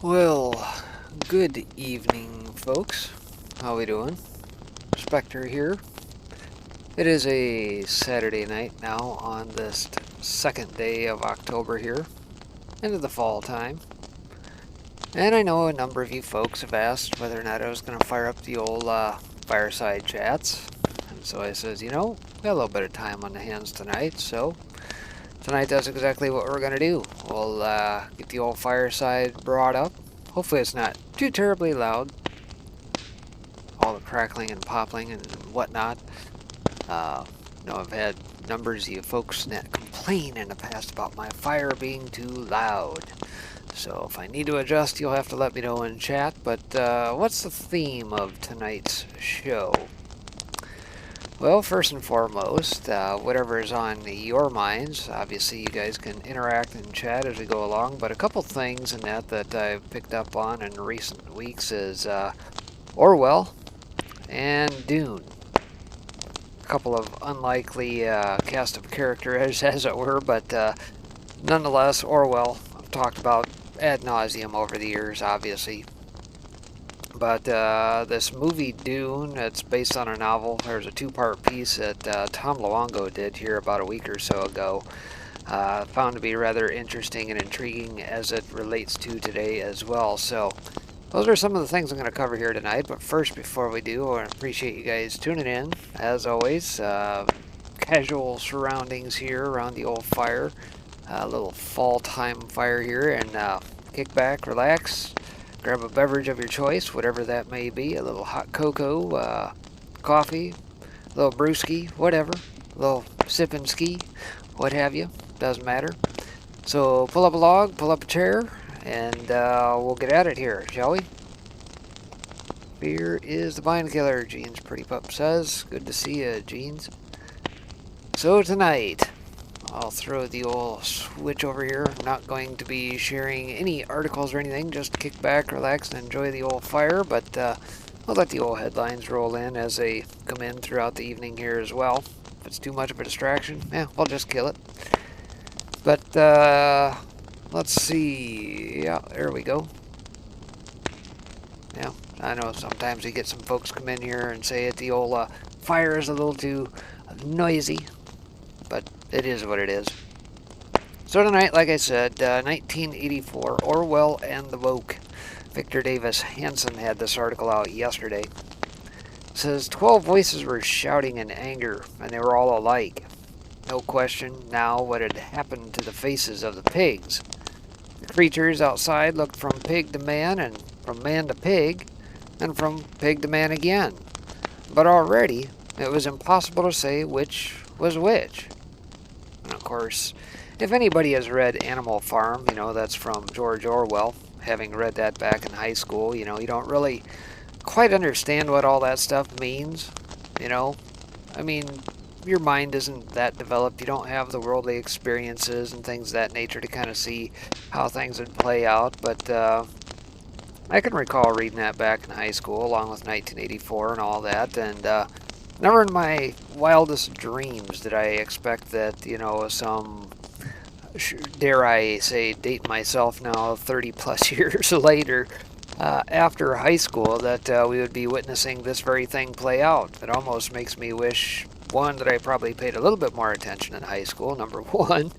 Well, good evening, folks. How we doing? Spectre here. It is a Saturday night now on this second day of October here, into the fall time. And I know a number of you folks have asked whether or not I was going to fire up the old fireside chats. And so I says, got a little bit of time on the hands tonight, so tonight that's exactly what we're going to do. We'll get the old fireside brought up. Hopefully it's not too terribly loud. All the crackling and popping and whatnot. I've had numbers of you folks that complain in the past about my fire being too loud. So if I need to adjust, you'll have to let me know in chat. But what's the theme of tonight's show? Well, first and foremost, whatever is on your minds, obviously you guys can interact and chat as we go along, but a couple things in that I've picked up on in recent weeks is Orwell and Dune. A couple of unlikely cast of characters, as it were, but nonetheless, Orwell, I've talked about ad nauseum over the years, obviously. But this movie Dune, it's based on a novel. There's a two-part piece that Tom Luongo did here about a week or so ago. Found to be rather interesting and intriguing as it relates to today as well. So those are some of the things I'm going to cover here tonight. But first, before we do, I appreciate you guys tuning in. As always, casual surroundings here around the old fire. A little fall time fire here, and kick back, relax. Grab a beverage of your choice, whatever that may be. A little hot cocoa, coffee, a little brewski, whatever. A little sip and ski, what have you. Doesn't matter. So pull up a log, pull up a chair, and we'll get at it here, shall we? Here is the Bind Killer, Jeans Pretty Pup says. Good to see you, Jeans. So tonight, I'll throw the old switch over here. I'm not going to be sharing any articles or anything. Just kick back, relax, and enjoy the old fire. But I'll let the old headlines roll in as they come in throughout the evening here as well. If it's too much of a distraction, we'll just kill it. But let's see. Yeah, there we go. Yeah, I know sometimes we get some folks come in here and say that the old fire is a little too noisy. But it is what it is. So tonight, like I said, 1984, Orwell and the Woke. Victor Davis Hanson had this article out yesterday. It says 12 voices were shouting in anger, and they were all alike. No question now what had happened to the faces of the pigs. The creatures outside looked from pig to man, and from man to pig, and from pig to man again. But already, it was impossible to say which was which. And of course, if anybody has read Animal Farm, that's from George Orwell. Having read that back in high school, you don't really quite understand what all that stuff means. I mean, your mind isn't that developed. You don't have the worldly experiences and things of that nature to kind of see how things would play out. But I can recall reading that back in high school, along with 1984 and all that. And never in my wildest dreams did I expect that, some, dare I say, date myself now 30 plus years later, after high school, that we would be witnessing this very thing play out. It almost makes me wish, one, that I probably paid a little bit more attention in high school, number one,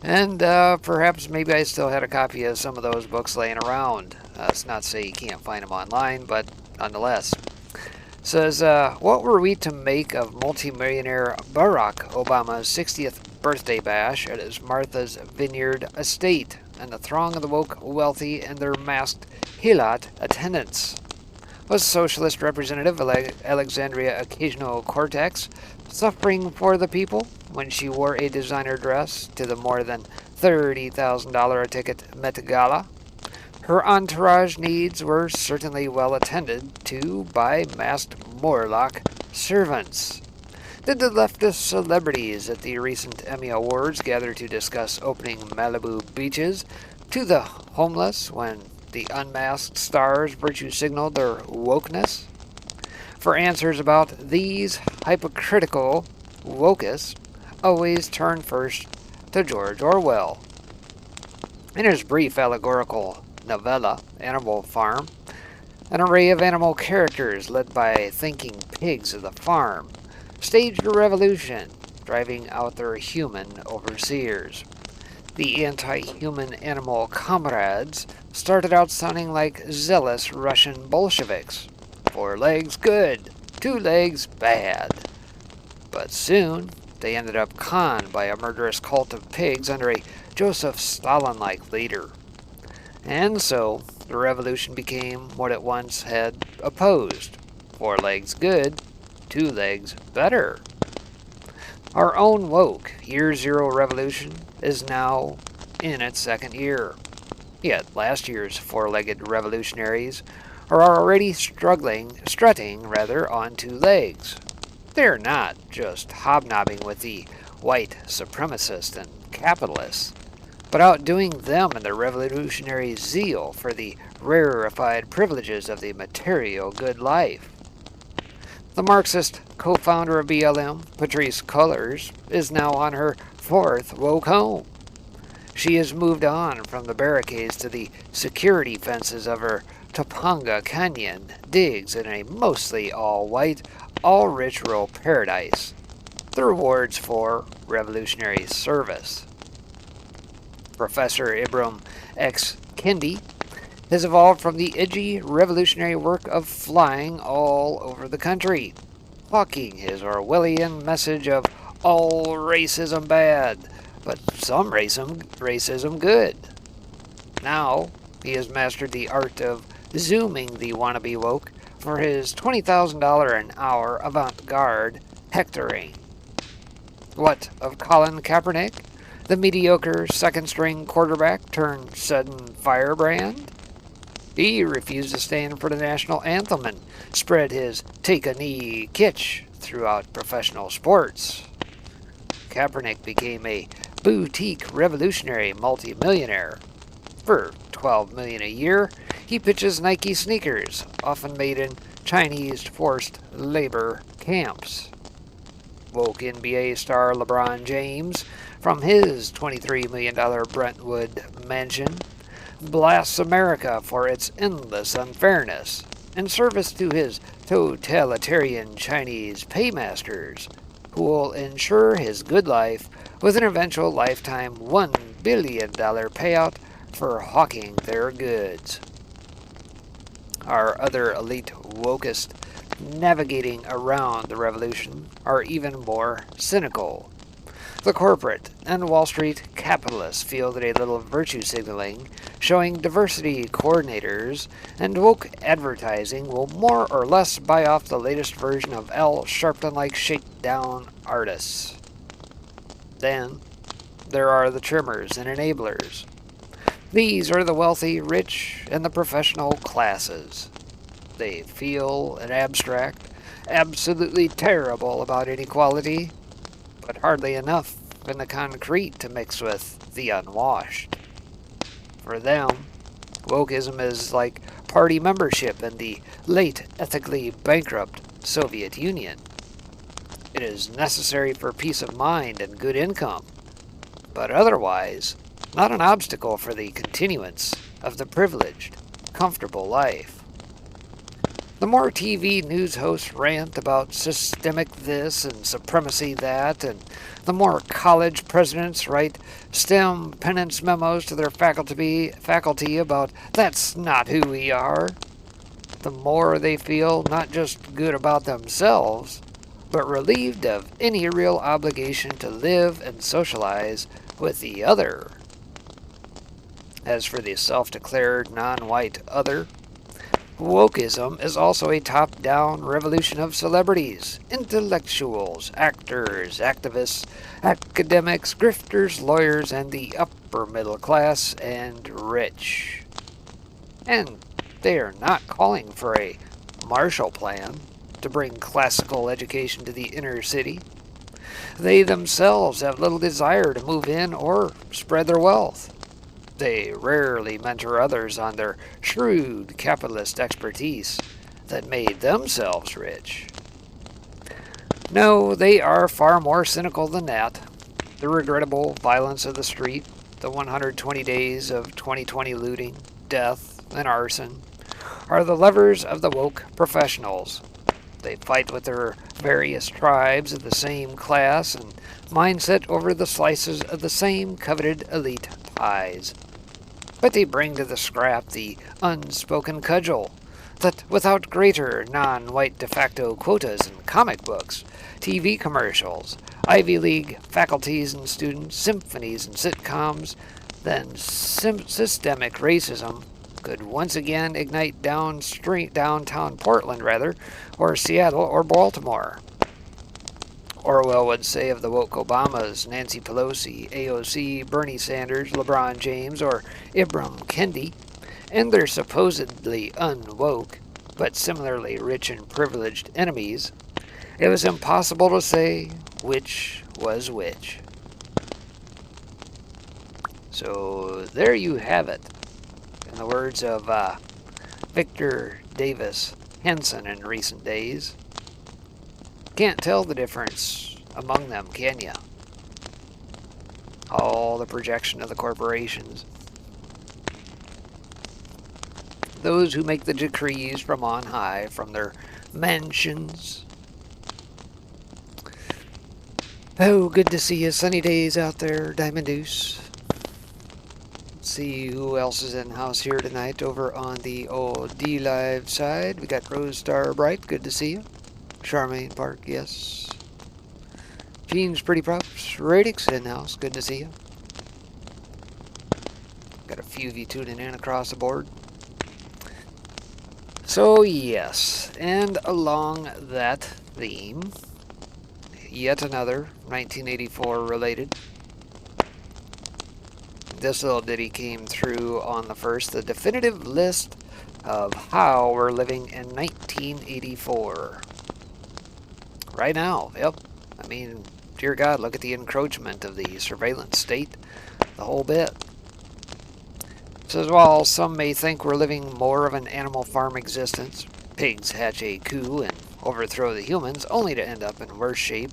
and perhaps maybe I still had a copy of some of those books laying around. It's not to say you can't find them online, but nonetheless. Says, what were we to make of multimillionaire Barack Obama's 60th birthday bash at his Martha's Vineyard estate and the throng of the woke wealthy and their masked Hilat attendants? Was Socialist Representative Alexandria Ocasio-Cortez suffering for the people when she wore a designer dress to the more than $30,000 a ticket Met Gala? Her entourage needs were certainly well attended to by masked Morlock servants. Did the leftist celebrities at the recent Emmy Awards gather to discuss opening Malibu beaches to the homeless when the unmasked stars virtue signaled their wokeness? For answers about these hypocritical wokists, always turn first to George Orwell. In his brief allegorical novella, animal farm. An array of animal characters led by thinking pigs of the farm staged a revolution, driving out their human overseers. The anti-human animal comrades started out sounding like zealous Russian Bolsheviks. 4 legs good, 2 legs bad. But soon, they ended up conned by a murderous cult of pigs under a Joseph Stalin-like leader. And so, the revolution became what it once had opposed. 4 legs good, 2 legs better. Our own woke Year Zero revolution is now in its 2nd year. Yet last year's 4-legged revolutionaries are already strutting on 2 legs. They're not just hobnobbing with the white supremacists and capitalists, but outdoing them in their revolutionary zeal for the rarefied privileges of the material good life. The Marxist co-founder of BLM, Patrisse Cullors, is now on her 4th woke home. She has moved on from the barricades to the security fences of her Topanga Canyon digs in a mostly all-white, all-rich rural paradise. The rewards for revolutionary service. Professor Ibram X. Kendi has evolved from the edgy revolutionary work of flying all over the country, hawking his Orwellian message of all racism bad, but some racism good. Now, he has mastered the art of zooming the wannabe woke for his $20,000 an hour avant-garde hectoring. What of Colin Kaepernick, the mediocre second-string quarterback turned sudden firebrand? He refused to stand for the national anthem and spread his take-a-knee kitsch throughout professional sports. Kaepernick became a boutique revolutionary multimillionaire. For $12 million a year, he pitches Nike sneakers, often made in Chinese forced labor camps. Woke NBA star LeBron James, from his $23 million Brentwood mansion, blasts America for its endless unfairness in service to his totalitarian Chinese paymasters, who will ensure his good life with an eventual lifetime $1 billion payout for hawking their goods. Our other elite wokest navigating around the revolution are even more cynical. The corporate and Wall Street capitalists fielded a little virtue signaling, showing diversity coordinators and woke advertising will more or less buy off the latest version of Al Sharpton-like shakedown artists. Then, there are the trimmers and enablers. These are the wealthy, rich, and the professional classes. They feel and abstract, absolutely terrible about inequality, but hardly enough in the concrete to mix with the unwashed. For them, wokeism is like party membership in the late ethically bankrupt Soviet Union. It is necessary for peace of mind and good income, but otherwise not an obstacle for the continuance of the privileged, comfortable life. The more TV news hosts rant about systemic this and supremacy that, and the more college presidents write STEM penance memos to their faculty about that's not who we are, the more they feel not just good about themselves, but relieved of any real obligation to live and socialize with the other. As for the self-declared non-white other, wokeism is also a top-down revolution of celebrities, intellectuals, actors, activists, academics, grifters, lawyers, and the upper middle class and rich. And they are not calling for a Marshall Plan to bring classical education to the inner city. They themselves have little desire to move in or spread their wealth. They rarely mentor others on their shrewd capitalist expertise that made themselves rich. No, they are far more cynical than that. The regrettable violence of the street, the 120 days of 2020 looting, death, and arson are the levers of the woke professionals. They fight with their various tribes of the same class and mindset over the slices of the same coveted elite pies. But they bring to the scrap the unspoken cudgel that without greater non-white de facto quotas in comic books, TV commercials, Ivy League faculties and students, symphonies and sitcoms, then systemic racism could once again ignite downtown Portland, or Seattle, or Baltimore. Orwell would say of the woke Obamas, Nancy Pelosi, AOC, Bernie Sanders, LeBron James, or Ibram Kendi, and their supposedly unwoke, but similarly rich and privileged enemies, it was impossible to say which was which. So there you have it. In the words of Victor Davis Henson in recent days, can't tell the difference among them, can ya? All the projection of the corporations. Those who make the decrees from on high, from their mansions. Oh, good to see you. Sunny days out there, Diamond Deuce. See who else is in house here tonight over on the OD Live side. We got Rose Star Bright, good to see you. Charmaine Park, yes. Jeans Pretty Props, Radix in house, good to see you. Got a few of you tuning in across the board. So yes, and along that theme, yet another 1984 related. This little ditty came through on the first, the definitive list of how we're living in 1984. Right now, yep. I mean, dear God, look at the encroachment of the surveillance state, the whole bit. It says, while some may think we're living more of an animal farm existence, pigs hatch a coup and overthrow the humans, only to end up in worse shape,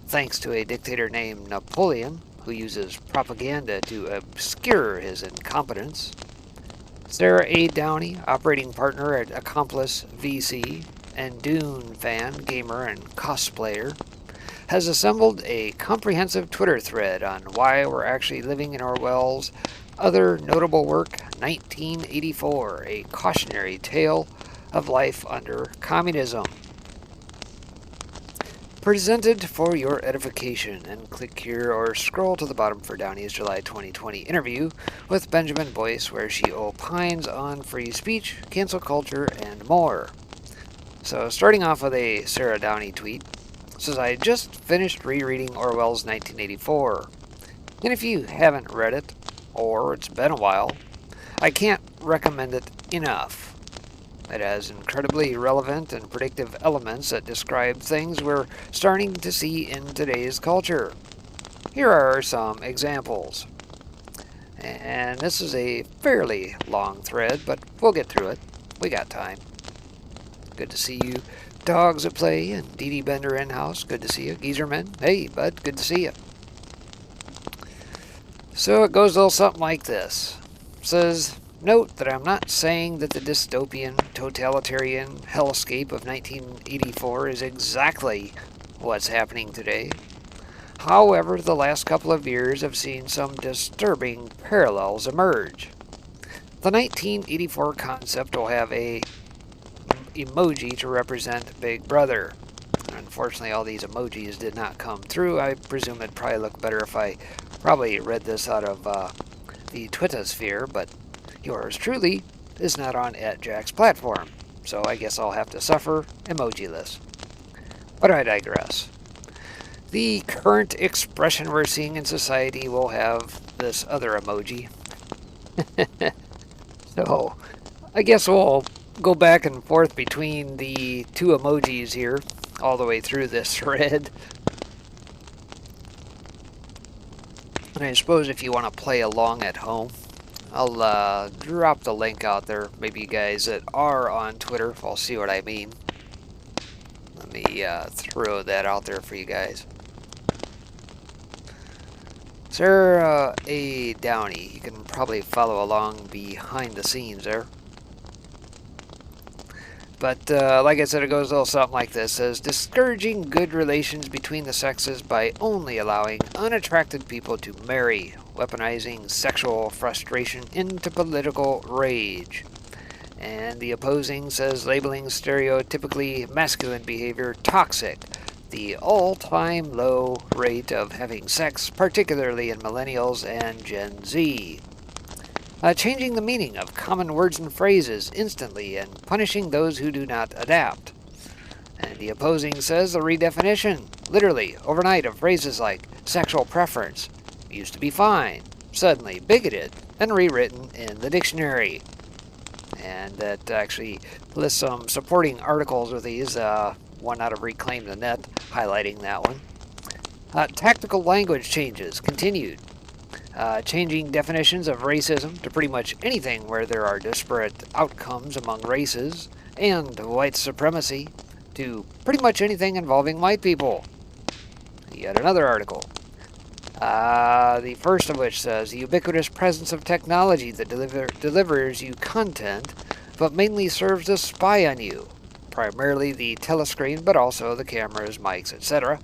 thanks to a dictator named Napoleon, who uses propaganda to obscure his incompetence. Sarah A. Downey, operating partner at Accomplice VC, and Dune fan, gamer, and cosplayer, has assembled a comprehensive Twitter thread on why we're actually living in Orwell's other notable work, 1984, a cautionary tale of life under communism. Presented for your edification, and click here or scroll to the bottom for Downey's July 2020 interview with Benjamin Boyce, where she opines on free speech, cancel culture, and more. So starting off with a Sarah Downey tweet, says, I just finished rereading Orwell's 1984, and if you haven't read it, or it's been a while, I can't recommend it enough. It has incredibly relevant and predictive elements that describe things we're starting to see in today's culture. Here are some examples. And this is a fairly long thread, but we'll get through it. We got time. Good to see you. Dogs at Play and Dee Dee Bender in-house. Good to see you. Geezerman. Hey, bud. Good to see you. So it goes a little something like this. It says, note that I'm not saying that the dystopian, totalitarian hellscape of 1984 is exactly what's happening today. However, the last couple of years have seen some disturbing parallels emerge. The 1984 concept will have a emoji to represent Big Brother. Unfortunately, all these emojis did not come through. I presume it'd probably look better if I probably read this out of the Twittersphere, but yours truly is not on @Jack's platform, so I guess I'll have to suffer emojiless. But I digress. The current expression we're seeing in society will have this other emoji. So I guess we'll go back and forth between the two emojis here all the way through this thread. And I suppose if you want to play along at home, I'll drop the link out there. Maybe you guys that are on Twitter will see what I mean. Let me throw that out there for you guys. Sarah A. Downey, you can probably follow along behind the scenes there. But like I said, it goes a little something like this. It says, discouraging good relations between the sexes by only allowing unattracted people to marry, weaponizing sexual frustration into political rage. And the opposing says, labeling stereotypically masculine behavior toxic, the all-time low rate of having sex, particularly in millennials and Gen Z. Changing the meaning of common words and phrases instantly and punishing those who do not adapt. And the opposing says the redefinition, literally, overnight, of phrases like sexual preference, used to be fine, suddenly bigoted, and rewritten in the dictionary. And that actually lists some supporting articles with these, one out of Reclaim the Net, highlighting that one. Tactical language changes continued. Changing definitions of racism to pretty much anything where there are disparate outcomes among races, and white supremacy to pretty much anything involving white people. Yet another article. The first of which says, the ubiquitous presence of technology that delivers you content, but mainly serves to spy on you. Primarily the telescreen, but also the cameras, mics, etc.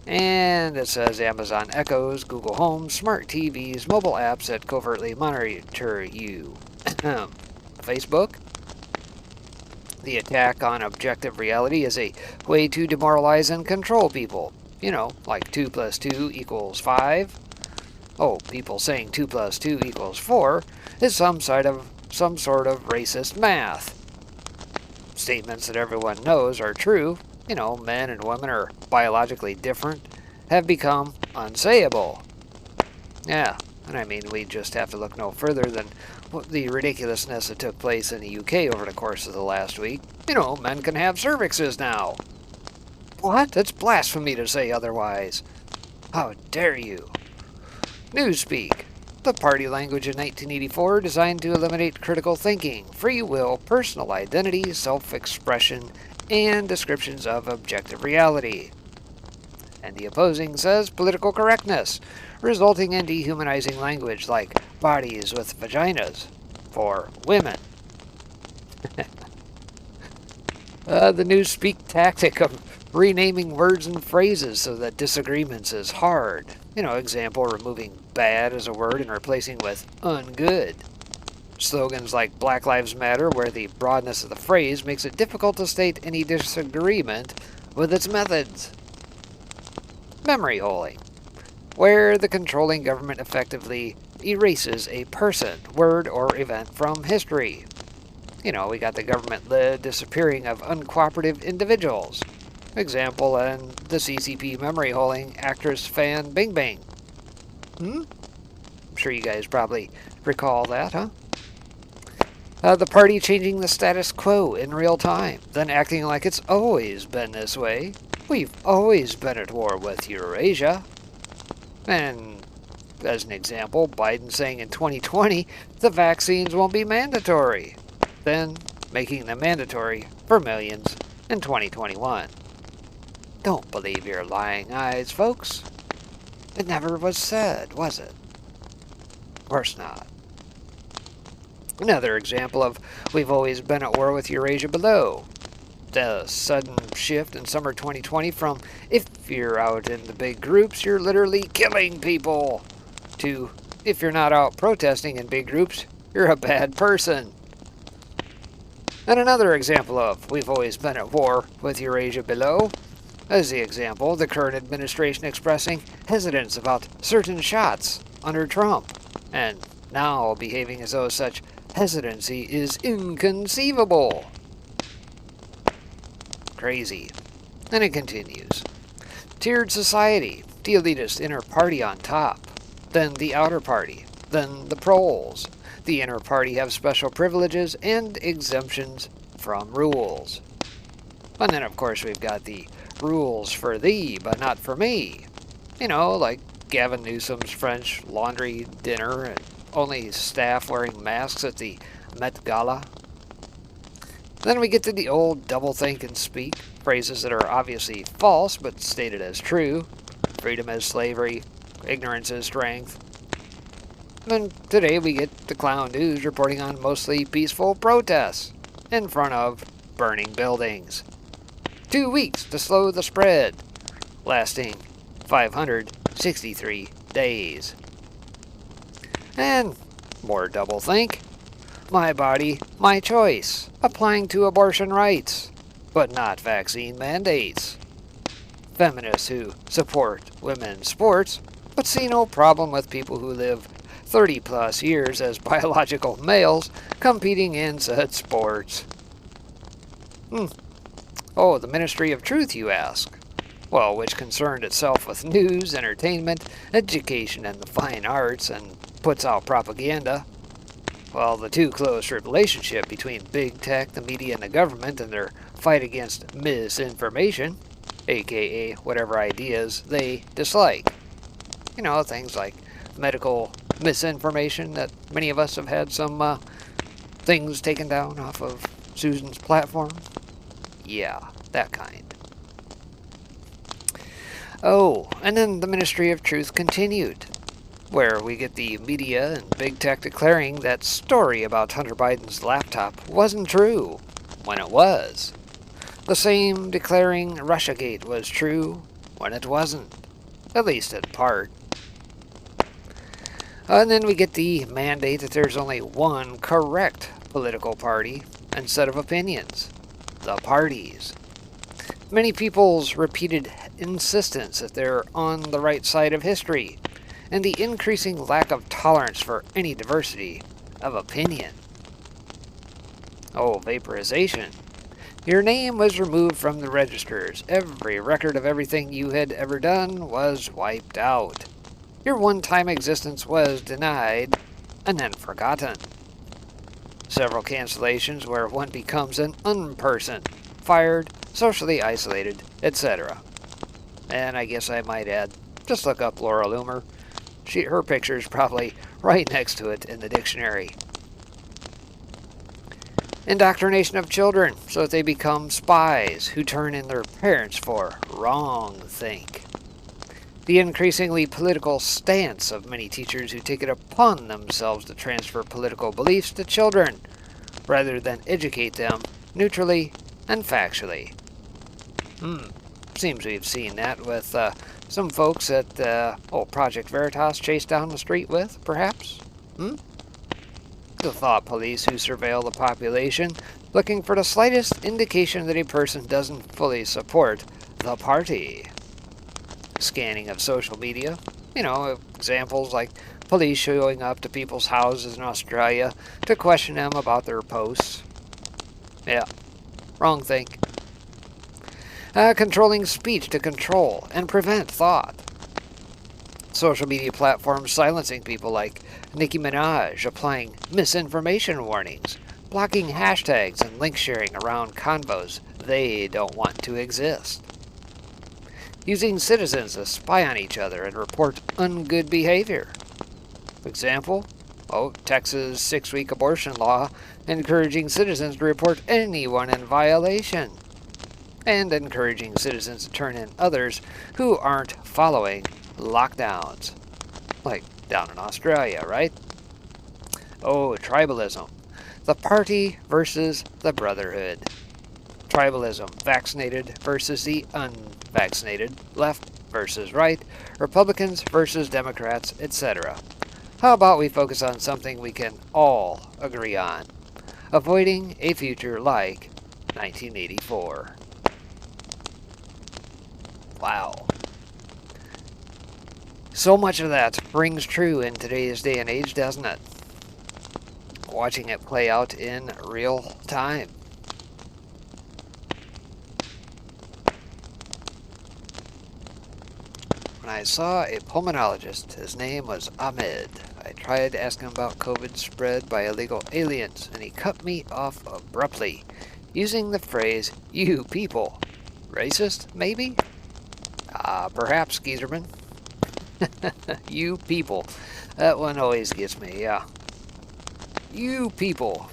And it says Amazon Echoes, Google Home, smart TVs, mobile apps that covertly monitor you. Facebook. The attack on objective reality is a way to demoralize and control people. You know, like 2 plus 2 equals 5. Oh, people saying 2 plus 2 equals 4 is some sort of racist math. Statements that everyone knows are true, you know, men and women are biologically different, have become unsayable. Yeah, and I mean, we just have to look no further than the ridiculousness that took place in the UK over the course of the last week. You know, men can have cervixes now. What? It's blasphemy to say otherwise. How dare you? Newspeak. The party language in 1984 designed to eliminate critical thinking, free will, personal identity, self-expression, and descriptions of objective reality. And the opposing says political correctness, resulting in dehumanizing language like bodies with vaginas for women. The Newspeak tactic of renaming words and phrases so that disagreements is hard. You know, example, removing bad as a word and replacing with ungood. Slogans like Black Lives Matter, where the broadness of the phrase makes it difficult to state any disagreement with its methods. Memory holing, where the controlling government effectively erases a person, word, or event from history. You know, we got the government-led disappearing of uncooperative individuals. Example, in the CCP memory holing actress Fan Bingbing. I'm sure you guys probably recall that, huh? The party changing the status quo in real time, then acting like it's always been this way. We've always been at war with Eurasia. And as an example, Biden saying in 2020 the vaccines won't be mandatory, then making them mandatory for millions in 2021. Don't believe your lying eyes, folks. It never was said, was it? Of course not. Another example of we've always been at war with Eurasia below. The sudden shift in summer 2020 from if you're out in the big groups, you're literally killing people, to if you're not out protesting in big groups, you're a bad person. And another example of we've always been at war with Eurasia below is the example of the current administration expressing hesitance about certain shots under Trump, and now behaving as though such hesitancy is inconceivable. Crazy. And it continues. Tiered society, the elitist inner party on top, then the outer party, then the proles. The inner party have special privileges and exemptions from rules. And then, of course, we've got the rules for thee, but not for me. You know, like Gavin Newsom's French laundry dinner and only staff wearing masks at the Met Gala. Then we get to the old double-think and speak, phrases that are obviously false but stated as true. Freedom as slavery, ignorance as strength. And today we get the Clown News reporting on mostly peaceful protests in front of burning buildings. 2 weeks to slow the spread, lasting 563 days. And more doublethink. My body, my choice, applying to abortion rights, but not vaccine mandates. Feminists who support women's sports, but see no problem with people who live 30 plus years as biological males competing in said sports. Oh, the Ministry of Truth, you ask? Well, which concerned itself with news, entertainment, education, and the fine arts, and puts out propaganda. Well, the too close relationship between big tech, the media, and the government and their fight against misinformation, aka whatever ideas they dislike. You know, things like medical misinformation that many of us have had some things taken down off of Susan's platform. Yeah, that kind. Oh, and then the Ministry of Truth continued, where we get the media and big tech declaring that story about Hunter Biden's laptop wasn't true, when it was. The same declaring Russiagate was true, when it wasn't, at least in part. And then we get the mandate that there's only one correct political party and set of opinions. The parties. Many people's repeated insistence that they're on the right side of history, and the increasing lack of tolerance for any diversity of opinion. Oh, vaporization. Your name was removed from the registers. Every record of everything you had ever done was wiped out. Your one-time existence was denied and then forgotten. Several cancellations where one becomes an unperson, fired, socially isolated, etc. And I guess I might add, just look up Laura Loomer. Her picture's probably right next to it in the dictionary. Indoctrination of children so that they become spies who turn in their parents for wrong think. The increasingly political stance of many teachers who take it upon themselves to transfer political beliefs to children, rather than educate them neutrally and factually. Seems we've seen that with some folks at Project Veritas chased down the street with, perhaps? The thought police who surveil the population, looking for the slightest indication that a person doesn't fully support the party. Scanning of social media. Examples like police showing up to people's houses in Australia to question them about their posts. Yeah, wrong think. Controlling speech to control and prevent thought. Social media platforms silencing people like Nicki Minaj, applying misinformation warnings, blocking hashtags and link sharing around convos they don't want to exist. Using citizens to spy on each other and report ungood behavior. Example, Texas 6-week abortion law encouraging citizens to report anyone in violation. And encouraging citizens to turn in others who aren't following lockdowns. Like down in Australia, right? Tribalism. The party versus the brotherhood. Tribalism. Vaccinated versus the unvaccinated. Left versus right. Republicans versus Democrats, etc. How about we focus on something we can all agree on? Avoiding a future like 1984. Wow. So much of that rings true in today's day and age, doesn't it? Watching it play out in real time. When I saw a pulmonologist, his name was Ahmed. I tried to ask him about COVID spread by illegal aliens, and he cut me off abruptly, using the phrase, "you people." Racist, maybe? Perhaps, Geezerman. You people. That one always gets me, yeah. You people.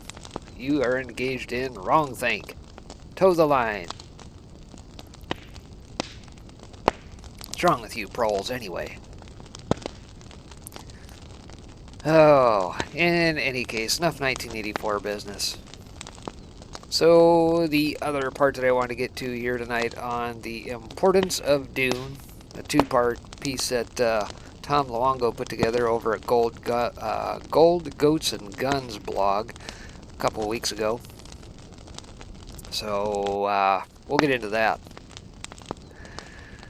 You are engaged in wrong think. Toe the line. What's wrong with you proles, anyway? In any case, enough 1984 business. So, the other part that I want to get to here tonight on the importance of Dune, a two-part piece that Tom Luongo put together over at Gold Goats and Guns blog a couple weeks ago. So, we'll get into that.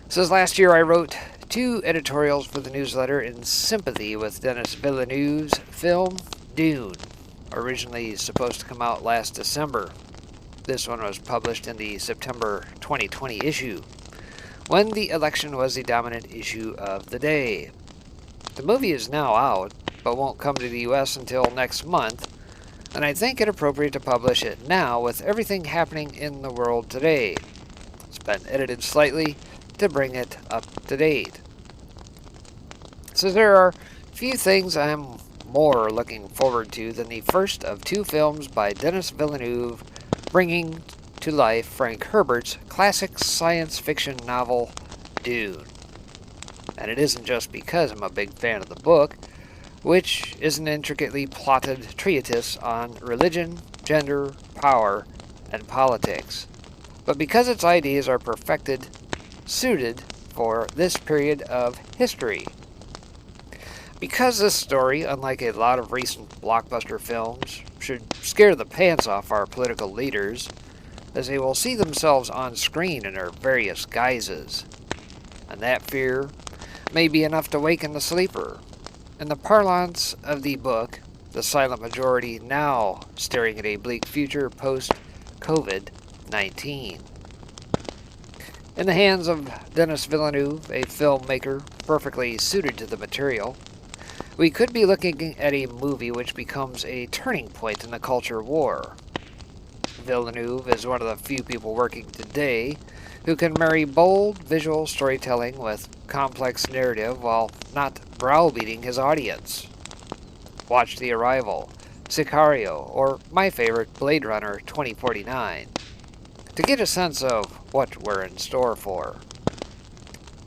It says last year I wrote 2 editorials for the newsletter in sympathy with Denis Villeneuve's film Dune, originally supposed to come out last December. This one was published in the September 2020 issue, when the election was the dominant issue of the day. The movie is now out, but won't come to the US until next month, and I think it appropriate to publish it now with everything happening in the world today. It's been edited slightly to bring it up to date. So there are few things I'm more looking forward to than the first of 2 films by Denis Villeneuve bringing to life Frank Herbert's classic science fiction novel, Dune. And it isn't just because I'm a big fan of the book, which is an intricately plotted treatise on religion, gender, power, and politics, but because its ideas are suited for this period of history. Because this story, unlike a lot of recent blockbuster films, should scare the pants off our political leaders, as they will see themselves on screen in their various guises. And that fear may be enough to waken the sleeper. In the parlance of the book, the silent majority now staring at a bleak future post-COVID-19. In the hands of Denis Villeneuve, a filmmaker perfectly suited to the material, we could be looking at a movie which becomes a turning point in the culture war. Villeneuve is one of the few people working today who can marry bold visual storytelling with complex narrative while not browbeating his audience. Watch The Arrival, Sicario, or my favorite, Blade Runner 2049, to get a sense of what we're in store for.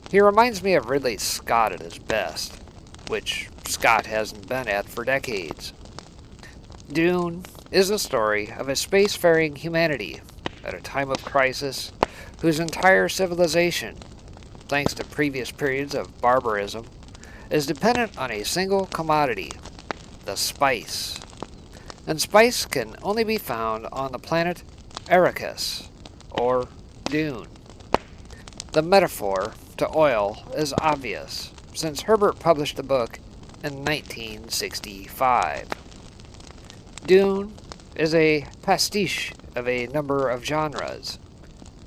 He reminds me of Ridley Scott at his best, which Scott hasn't been at for decades. Dune is the story of a spacefaring humanity at a time of crisis whose entire civilization, thanks to previous periods of barbarism, is dependent on a single commodity, the spice. And spice can only be found on the planet Arrakis, or Dune. The metaphor to oil is obvious, since Herbert published the book in 1965. Dune is a pastiche of a number of genres,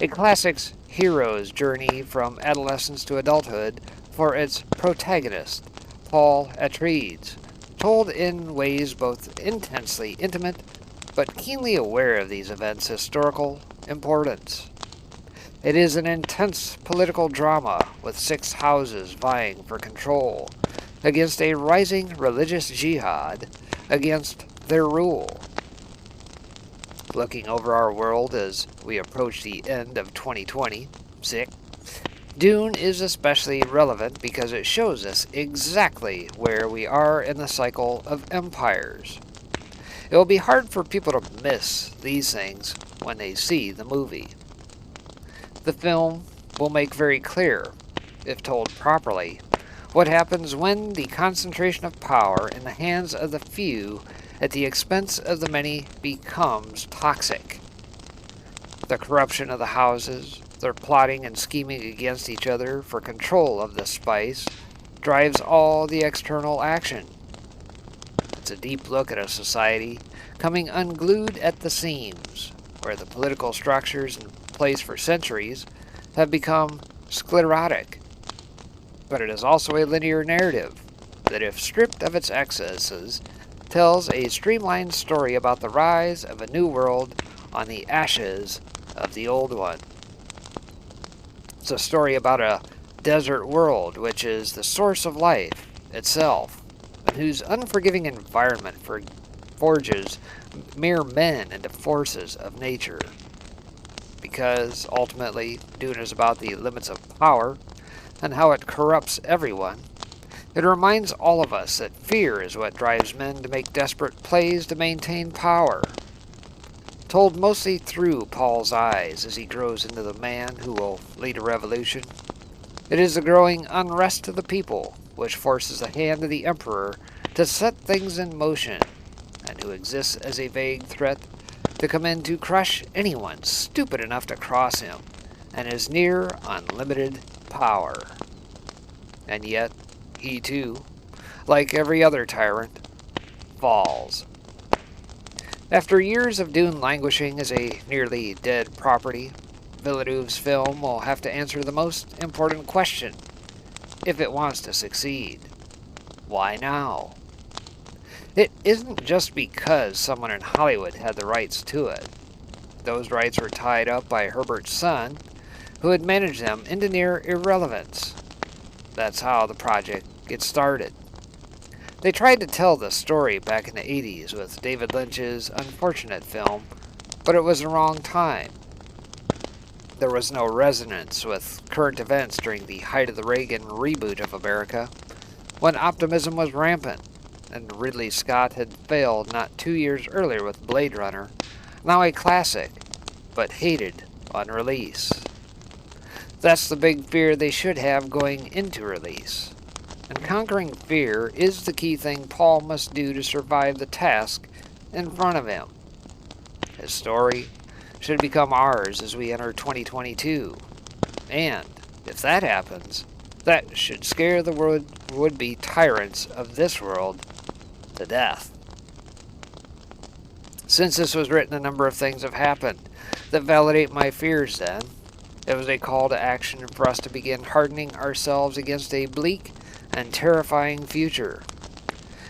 a classic's hero's journey from adolescence to adulthood for its protagonist, Paul Atreides, told in ways both intensely intimate but keenly aware of these events' historical importance. It is an intense political drama with 6 houses vying for control against a rising religious jihad against their rule. Looking over our world as we approach the end of 2020, Dune is especially relevant because it shows us exactly where we are in the cycle of empires. It will be hard for people to miss these things when they see the movie. The film will make very clear, if told properly, what happens when the concentration of power in the hands of the few at the expense of the many becomes toxic. The corruption of the houses, their plotting and scheming against each other for control of the spice, drives all the external action. It's a deep look at a society coming unglued at the seams, where the political structures in place for centuries have become sclerotic. But it is also a linear narrative that, if stripped of its excesses, tells a streamlined story about the rise of a new world on the ashes of the old one. It's a story about a desert world which is the source of life itself, and whose unforgiving environment forges mere men into forces of nature. Because, ultimately, Dune is about the limits of power and how it corrupts everyone, it reminds all of us that fear is what drives men to make desperate plays to maintain power. told mostly through Paul's eyes as he grows into the man who will lead a revolution. It is the growing unrest of the people which forces the hand of the Emperor to set things in motion, and who exists as a vague threat to come in to crush anyone stupid enough to cross him, and is near unlimited power. And yet, he too, like every other tyrant, falls. After years of Dune languishing as a nearly dead property, Villeneuve's film will have to answer the most important question, if it wants to succeed. Why now? It isn't just because someone in Hollywood had the rights to it. Those rights were tied up by Herbert's son, who had managed them into near irrelevance. That's how the project gets started. They tried to tell the story back in the 80s with David Lynch's unfortunate film, but it was the wrong time. There was no resonance with current events during the height of the Reagan reboot of America, when optimism was rampant, and Ridley Scott had failed not 2 years earlier with Blade Runner, now a classic, but hated on release. That's the big fear they should have going into release. And conquering fear is the key thing Paul must do to survive the task in front of him. His story should become ours as we enter 2022. And, if that happens, that should scare the would-be tyrants of this world to death. Since this was written, a number of things have happened that validate my fears then. It was a call to action for us to begin hardening ourselves against a bleak and terrifying future.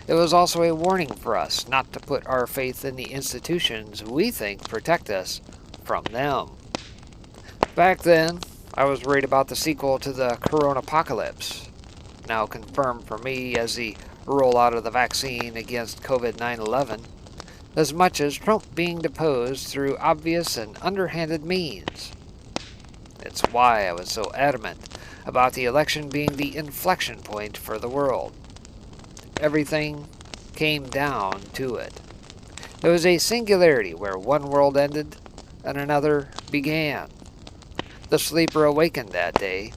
It was also a warning for us not to put our faith in the institutions we think protect us from them. Back then, I was worried about the sequel to the Coronapocalypse, now confirmed for me as the rollout of the vaccine against COVID-19, as much as Trump being deposed through obvious and underhanded means. It's why I was so adamant about the election being the inflection point for the world. Everything came down to it. It was a singularity where one world ended and another began. The sleeper awakened that day,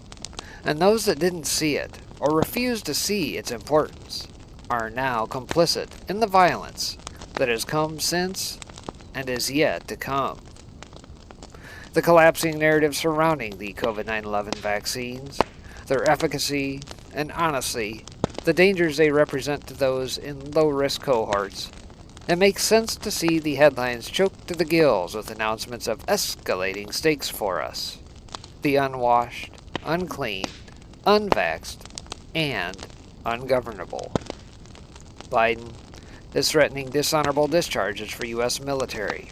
and those that didn't see it, or refused to see its importance, are now complicit in the violence that has come since and is yet to come. The collapsing narrative surrounding the COVID-19 vaccines, their efficacy, and honestly, the dangers they represent to those in low-risk cohorts. It makes sense to see the headlines choked to the gills with announcements of escalating stakes for us. The unwashed, unclean, unvaxxed, and ungovernable. Biden is threatening dishonorable discharges for U.S. military.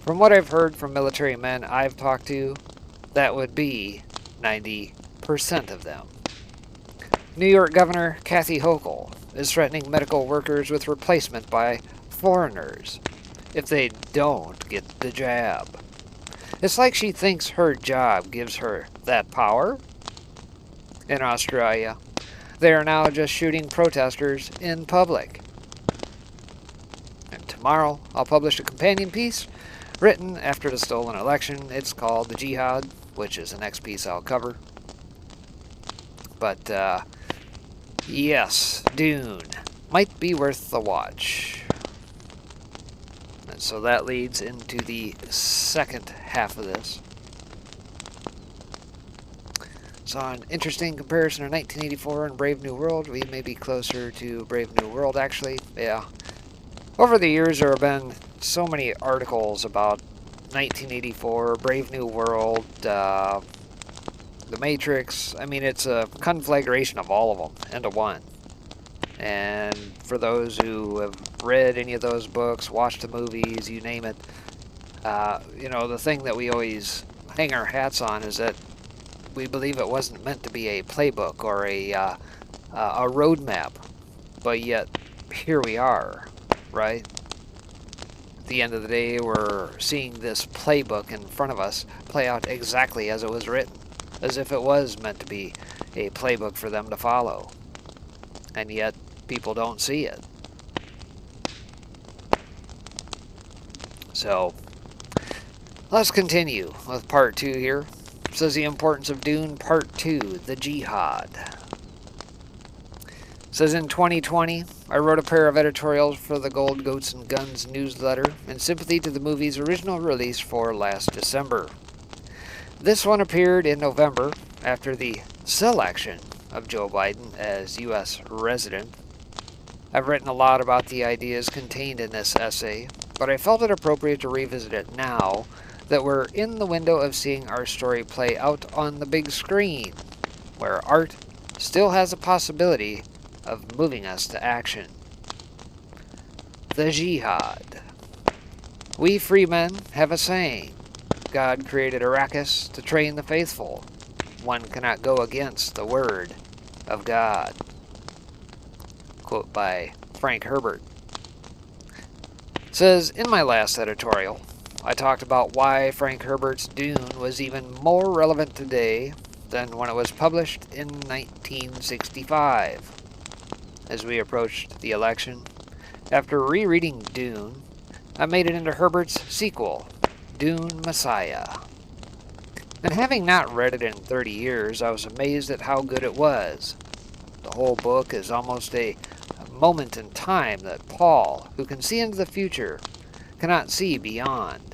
From what I've heard from military men I've talked to, that would be 90% of them. New York Governor Kathy Hochul is threatening medical workers with replacement by foreigners if they don't get the jab. It's like she thinks her job gives her that power. In Australia, they are now just shooting protesters in public. And tomorrow, I'll publish a companion piece written after the stolen election. It's called The Jihad, which is the next piece I'll cover. But, yes, Dune might be worth the watch. And so that leads into the second half of this. So an interesting comparison of 1984 and Brave New World. We may be closer to Brave New World, actually. Yeah. Over the years, there have been so many articles about 1984, Brave New World, The Matrix. I mean, it's a conflagration of all of them into one. And for those who have read any of those books, watched the movies, you name it, the thing that we always hang our hats on is that we believe it wasn't meant to be a playbook or a roadmap, but yet here we are, right? At the end of the day, we're seeing this playbook in front of us play out exactly as it was written, as if it was meant to be a playbook for them to follow. And yet, people don't see it. So, Let's continue with part 2 here. It says the importance of Dune, part 2, the Jihad. It says in 2020, I wrote a pair of editorials for the Gold Goats and Guns newsletter in sympathy to the movie's original release for last December. This one appeared in November after the selection of Joe Biden as U.S. resident. I've written a lot about the ideas contained in this essay, but I felt it appropriate to revisit it now that we're in the window of seeing our story play out on the big screen, where art still has a possibility of moving us to action. The Jihad. We free men have a saying. God created Arrakis to train the faithful. One cannot go against the word of God. Quote by Frank Herbert. It says, in my last editorial, I talked about why Frank Herbert's Dune was even more relevant today than when it was published in 1965. As we approached the election, after rereading Dune, I made it into Herbert's sequel, Dune Messiah. And having not read it in 30 years, I was amazed at how good it was. The whole book is almost a moment in time that Paul, who can see into the future, cannot see beyond.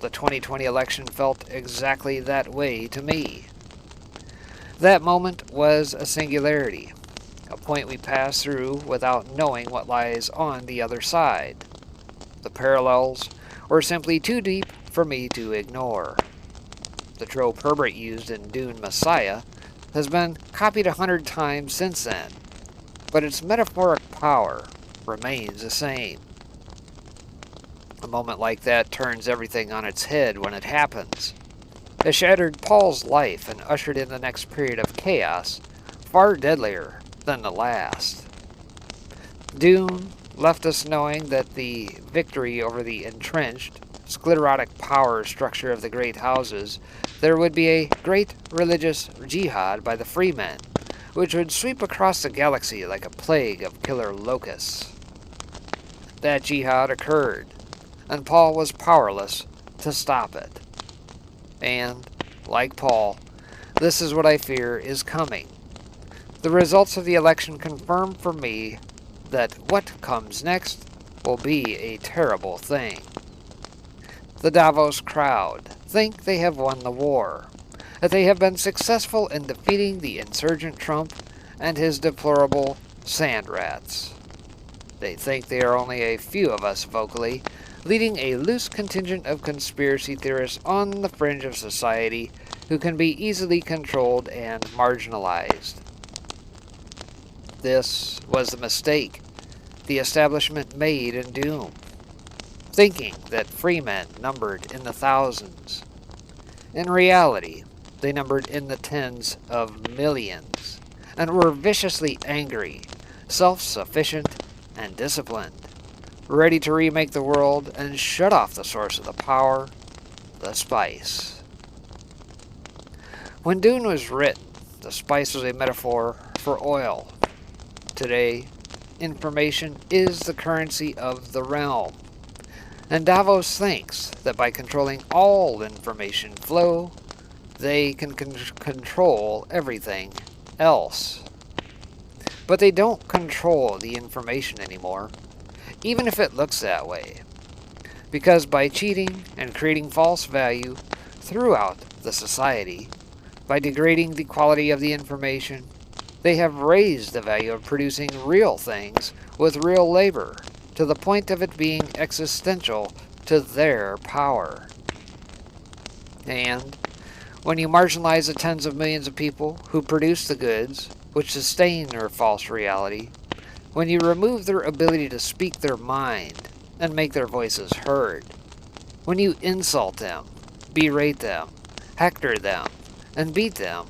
The 2020 election felt exactly that way to me. That moment was a singularity, a point we pass through without knowing what lies on the other side. The parallels were simply too deep for me to ignore. The trope Herbert used in Dune Messiah has been copied 100 times since then, but its metaphoric power remains the same. A moment like that turns everything on its head when it happens. It shattered Paul's life and ushered in the next period of chaos, far deadlier than the last. Dune left us knowing that the victory over the entrenched, sclerotic power structure of the great houses, there would be a great religious jihad by the freemen, which would sweep across the galaxy like a plague of killer locusts. That jihad occurred, and Paul was powerless to stop it. And, like Paul, this is what I fear is coming. The results of the election confirm for me that what comes next will be a terrible thing. The Davos crowd think they have won the war, that they have been successful in defeating the insurgent Trump and his deplorable sand rats. They think they are only a few of us vocally, leading a loose contingent of conspiracy theorists on the fringe of society who can be easily controlled and marginalized. This was the mistake the establishment made in Dune, thinking that freemen numbered in the thousands. In reality, they numbered in the tens of millions, and were viciously angry, self-sufficient, and disciplined, ready to remake the world and shut off the source of the power, the spice. When Dune was written, the spice was a metaphor for oil. Today, information is the currency of the realm, and Davos thinks that by controlling all information flow, they can control everything else. But they don't control the information anymore, even if it looks that way. Because by cheating and creating false value throughout the society, by degrading the quality of the information, they have raised the value of producing real things with real labor to the point of it being existential to their power. And when you marginalize the tens of millions of people who produce the goods, which sustain their false reality, when you remove their ability to speak their mind and make their voices heard, when you insult them, berate them, hector them, and beat them,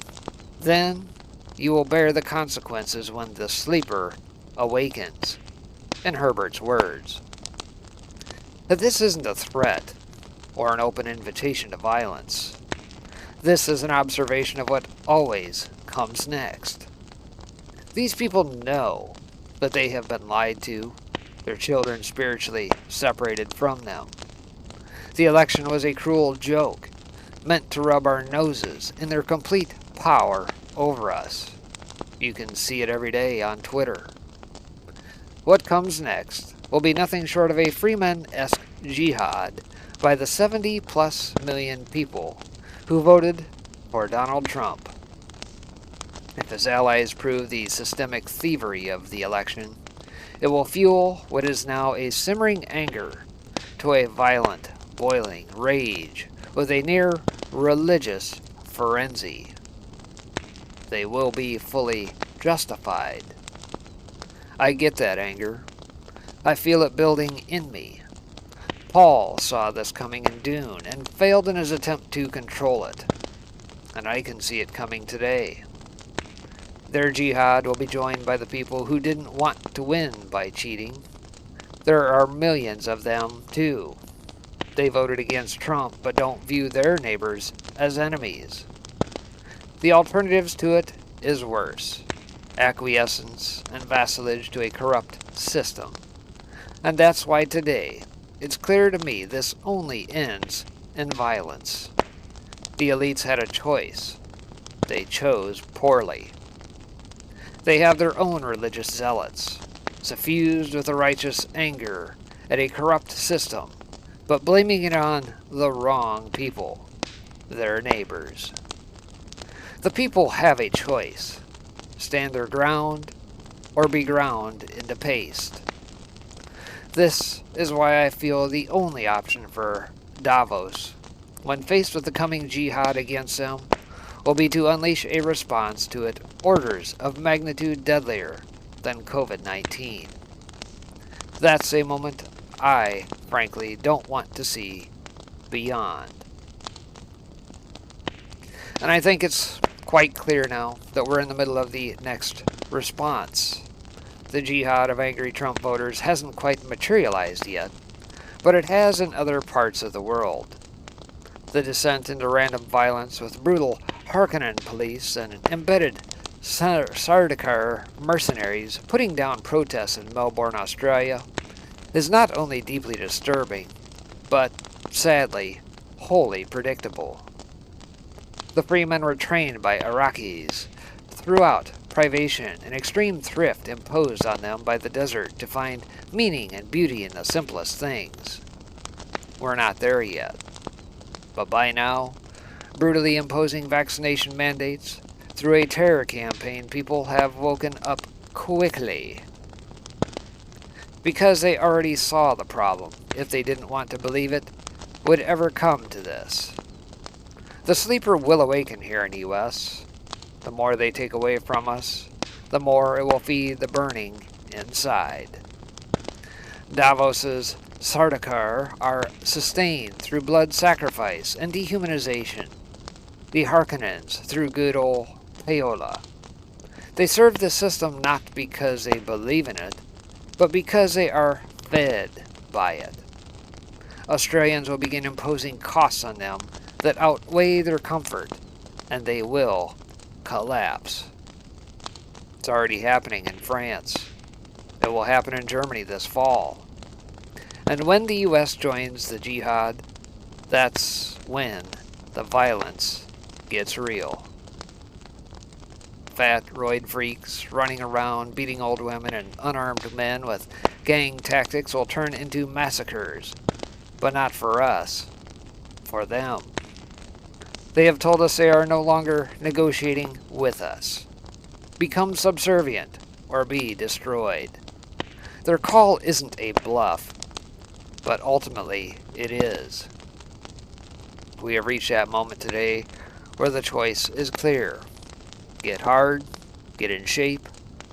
then you will bear the consequences when the sleeper awakens. In Herbert's words, that this isn't a threat or an open invitation to violence. This is an observation of what always comes next. These people know that they have been lied to, their children spiritually separated from them. The election was a cruel joke, meant to rub our noses in their complete power over us. You can see it every day on Twitter. What comes next will be nothing short of a Freeman-esque jihad by the 70-plus million people who voted for Donald Trump. If his allies prove the systemic thievery of the election, it will fuel what is now a simmering anger to a violent, boiling rage with a near religious frenzy. They will be fully justified. I get that anger. I feel it building in me. Paul saw this coming in Dune and failed in his attempt to control it. And I can see it coming today. Their jihad will be joined by the people who didn't want to win by cheating. There are millions of them, too. They voted against Trump but don't view their neighbors as enemies. The alternatives to it is worse. Acquiescence and vassalage to a corrupt system. And that's why today, it's clear to me this only ends in violence. The elites had a choice. They chose poorly. They have their own religious zealots, suffused with a righteous anger at a corrupt system, but blaming it on the wrong people, their neighbors. The people have a choice. Stand their ground, or be ground into paste. This is why I feel the only option for Davos, when faced with the coming jihad against them, will be to unleash a response to it orders of magnitude deadlier than COVID-19. That's a moment I, frankly, don't want to see beyond. And I think it's quite clear now that we're in the middle of the next response. The jihad of angry Trump voters hasn't quite materialized yet, but it has in other parts of the world. The descent into random violence with brutal Harkonnen police and embedded Sardaukar mercenaries putting down protests in Melbourne, Australia, is not only deeply disturbing, but, sadly, wholly predictable. The Freemen were trained by Iraqis throughout privation and extreme thrift imposed on them by the desert to find meaning and beauty in the simplest things. We're not there yet. But by now, brutally imposing vaccination mandates through a terror campaign, people have woken up quickly. Because they already saw the problem, if they didn't want to believe it would ever come to this. The sleeper will awaken here in the U.S. The more they take away from us, the more it will feed the burning inside. Davos's Sardaukar are sustained through blood sacrifice and dehumanization. The Harkonnens through good old payola. They serve the system not because they believe in it, but because they are fed by it. Australians will begin imposing costs on them that outweigh their comfort, and they will collapse. It's already happening in France. It will happen in Germany this fall. And when the U.S. joins the jihad, that's when the violence gets real. Fat roid freaks running around beating old women and unarmed men with gang tactics will turn into massacres. But not for us. For them. They have told us they are no longer negotiating with us. Become subservient or be destroyed. Their call isn't a bluff, but ultimately it is. We have reached that moment today where the choice is clear. Get hard, get in shape,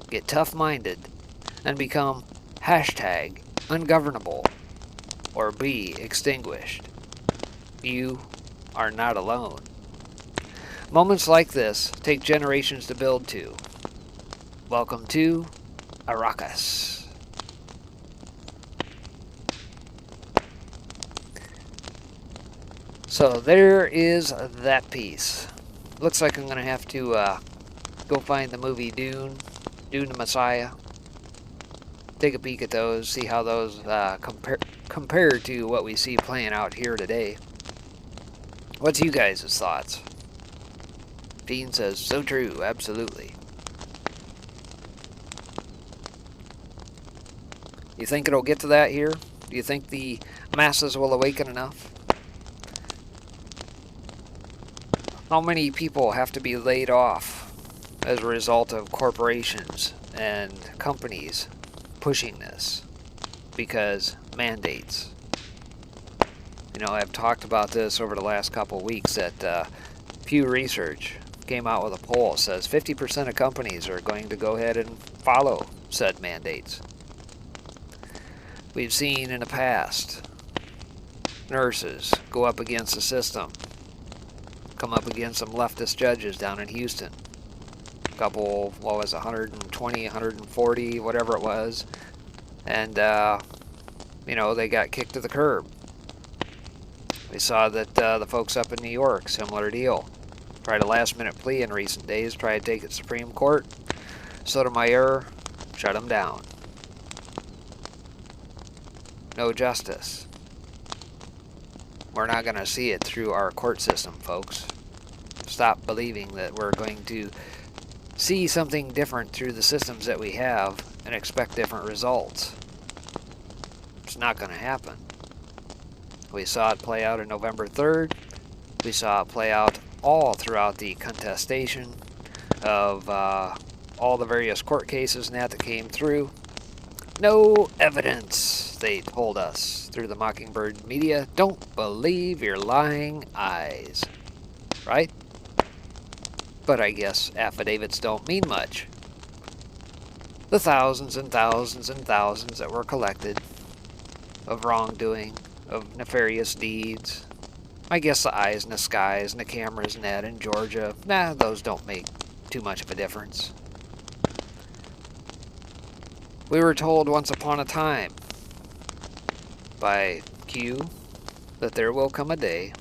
get tough-minded, and become #ungovernable or be extinguished. You are not alone. Moments like this take generations to build to. Welcome to Arrakis. So there is that piece. Looks like I'm going to have to go find the movie Dune the Messiah. Take a peek at those, see how those compared to what we see playing out here today. What's you guys' thoughts? Dean says, so true, absolutely. You think it'll get to that here? Do you think the masses will awaken enough? How many people have to be laid off as a result of corporations and companies pushing this because mandates? You know, I've talked about this over the last couple of weeks that Pew Research came out with a poll that says 50% of companies are going to go ahead and follow said mandates. We've seen in the past nurses go up against the system, come up against some leftist judges down in Houston. A couple, what was it, 120, 140, whatever it was. And, you know, they got kicked to the curb. We saw that the folks up in New York, similar deal. Tried a last-minute plea in recent days, tried to take it to Supreme Court. Sotomayor shut them down. No justice. We're not going to see it through our court system, folks. Stop believing that we're going to see something different through the systems that we have and expect different results. It's not going to happen. We saw it play out on November 3rd. We saw it play out all throughout the contestation of all the various court cases and that came through. No evidence, they told us through the Mockingbird media. Don't believe your lying eyes. Right? But I guess affidavits don't mean much. The thousands and thousands and thousands that were collected of wrongdoing, of nefarious deeds. I guess the eyes in the skies and the cameras and that in Georgia, those don't make too much of a difference. We were told once upon a time by Q that there will come a day,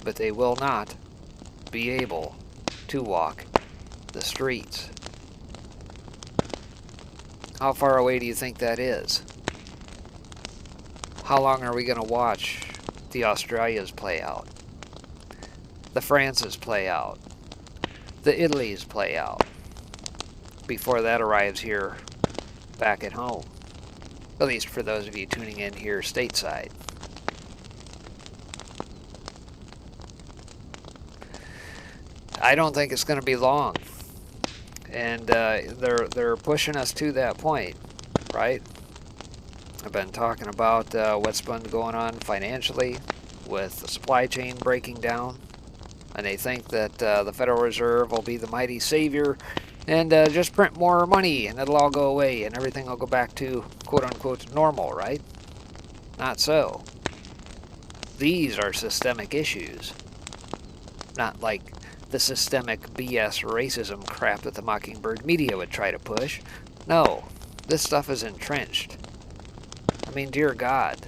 but they will not be able to walk the streets. How far away do you think that is? How long are we going to watch the Australias play out? The Frances play out? The Italys play out? Before that arrives here back at home. At least for those of you tuning in here stateside. I don't think it's going to be long. And they're pushing us to that point, right? I've been talking about what's been going on financially with the supply chain breaking down. And they think that the Federal Reserve will be the mighty savior and just print more money and it'll all go away and everything will go back to quote-unquote normal, right? Not so. These are systemic issues. Not like the systemic BS racism crap that the Mockingbird media would try to push. No, this stuff is entrenched. I mean, dear God,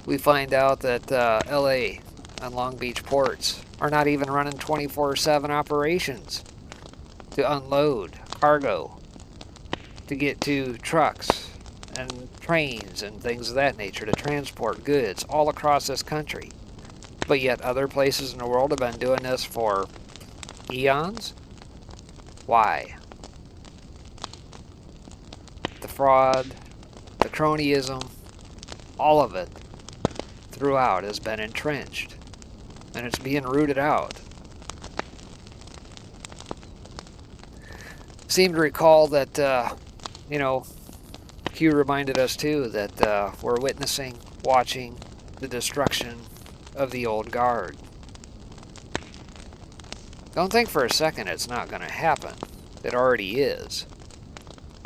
we find out that LA and Long Beach ports are not even running 24/7 operations to unload cargo, to get to trucks and trains and things of that nature to transport goods all across this country. But yet other places in the world have been doing this for eons? Why? The fraud, the cronyism, all of it throughout has been entrenched. And it's being rooted out. Seem to recall that, Q reminded us too that we're witnessing, watching the destruction of the old guard. Don't think for a second it's not going to happen. It already is.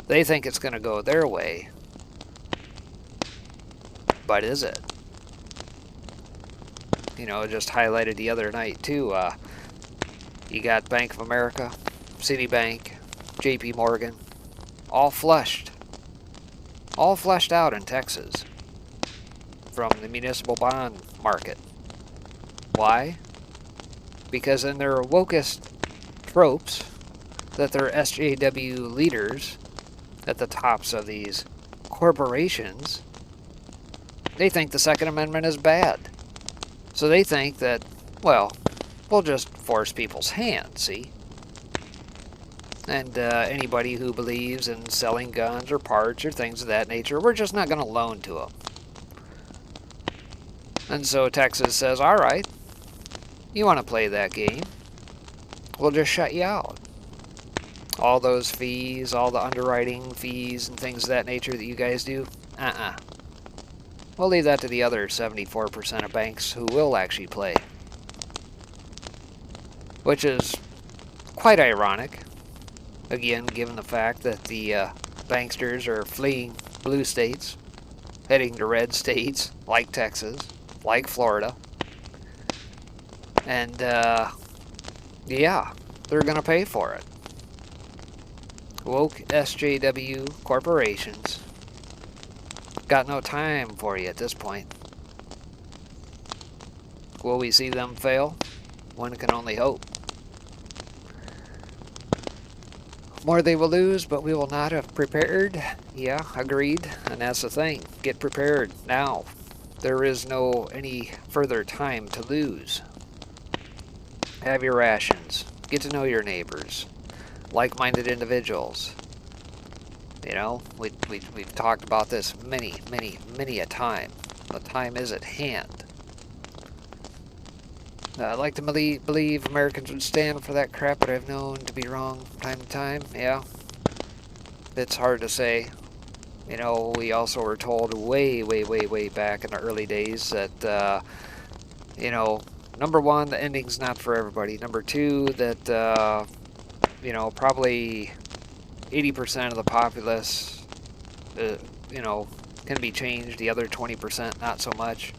They think it's going to go their way. But is it? Just highlighted the other night too. You got Bank of America, Citibank, JP Morgan, all flushed out in Texas from the municipal bond market. Why? Because in their wokest tropes that their SJW leaders at the tops of these corporations They think the Second Amendment is bad. So they think that, well, we'll just force people's hands, see? And anybody who believes in selling guns or parts or things of that nature, we're just not going to loan to them. And so Texas says, all right, you want to play that game, we'll just shut you out. All those fees, all the underwriting fees and things of that nature that you guys do, we'll leave that to the other 74% of banks who will actually play. Which is quite ironic, again, given the fact that the banksters are fleeing blue states, heading to red states like Texas, like Florida. And, yeah, they're going to pay for it. Woke SJW corporations got no time for you at this point. Will we see them fail? One can only hope. More they will lose, but we will not have prepared. Yeah, agreed. And that's the thing. Get prepared now. There is no any further time to lose. Have your rations. Get to know your neighbors. Like-minded individuals. You know, we've talked about this many a time. The time is at hand. I'd like to believe Americans would stand for that crap, but I've known to be wrong from time to time. Yeah. It's hard to say. You know, we also were told way back in the early days that, you know, number one, the ending's not for everybody. Number two, that, you know, probably 80% of the populace, you know, can be changed. The other 20% not so much.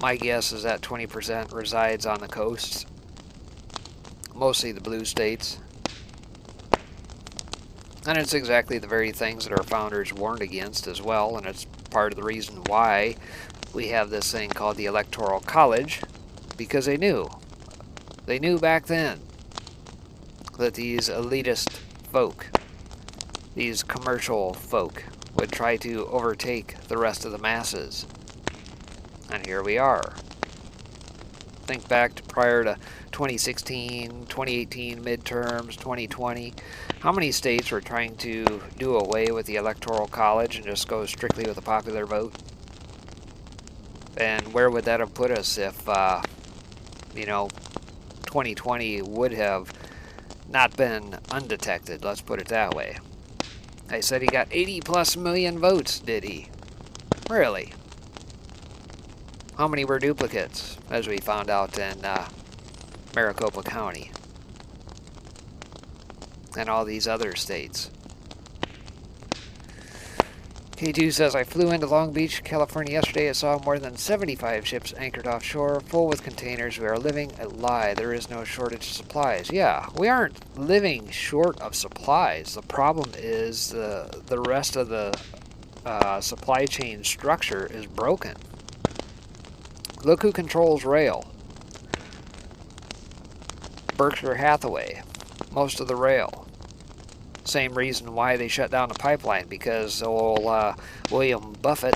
My guess is that 20% resides on the coasts, mostly the blue states. And it's exactly the very things that our founders warned against as well, and it's part of the reason why we have this thing called the Electoral College, because they knew back then that these elitist folk, these commercial folk, would try to overtake the rest of the masses. And here we are. Think back to prior to 2016, 2018 midterms, 2020. How many states were trying to do away with the Electoral College and just go strictly with the popular vote? And where would that have put us if, you know, 2020 would have not been undetected, let's put it that way. They said he got 80+ million votes, did he? Really? How many were duplicates, as we found out in Maricopa County and all these other states? K2 says, I flew into Long Beach, California yesterday. I saw more than 75 ships anchored offshore, full with containers. We are living a lie. There is no shortage of supplies. Yeah, we aren't living short of supplies. The problem is the rest of the supply chain structure is broken. Look who controls rail. Berkshire Hathaway. Most of the rail. Same reason why they shut down the pipeline, because old Warren Buffett,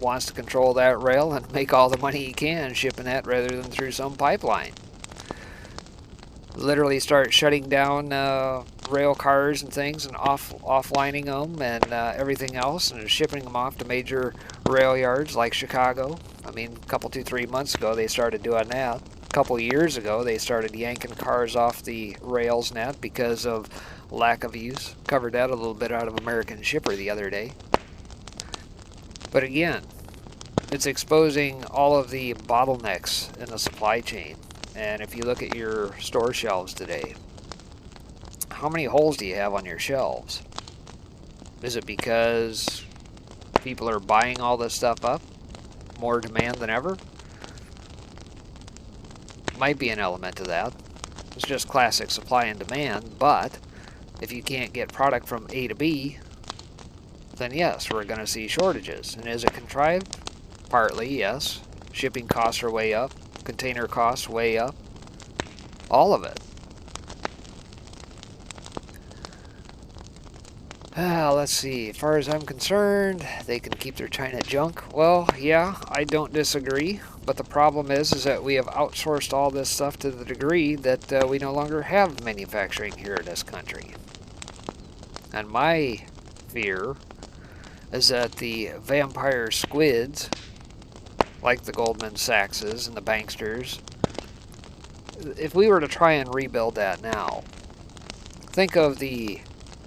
wants to control that rail and make all the money he can shipping that rather than through some pipeline. Literally start shutting down rail cars and things and offlining them and everything else, and shipping them off to major rail yards like Chicago. I mean, a couple, 2-3 months ago they started doing that. A couple years ago they started yanking cars off the rails net because of lack of use. Covered that a little bit out of American Shipper the other day. But again, it's exposing all of the bottlenecks in the supply chain. And if you look at your store shelves today, how many holes do you have on your shelves? Is it because people are buying all this stuff up? More demand than ever? Might be an element to that. It's just classic supply and demand, but if you can't get product from A to B, then yes, we're going to see shortages. And is it contrived? Partly, yes. Shipping costs are way up. Container costs way up. All of it. Let's see. As far as I'm concerned, they can keep their China junk. Well, yeah, I don't disagree. But the problem is that we have outsourced all this stuff to the degree that we no longer have manufacturing here in this country. And my fear is that the vampire squids, like the Goldman Sachses and the banksters, if we were to try and rebuild that now, think of the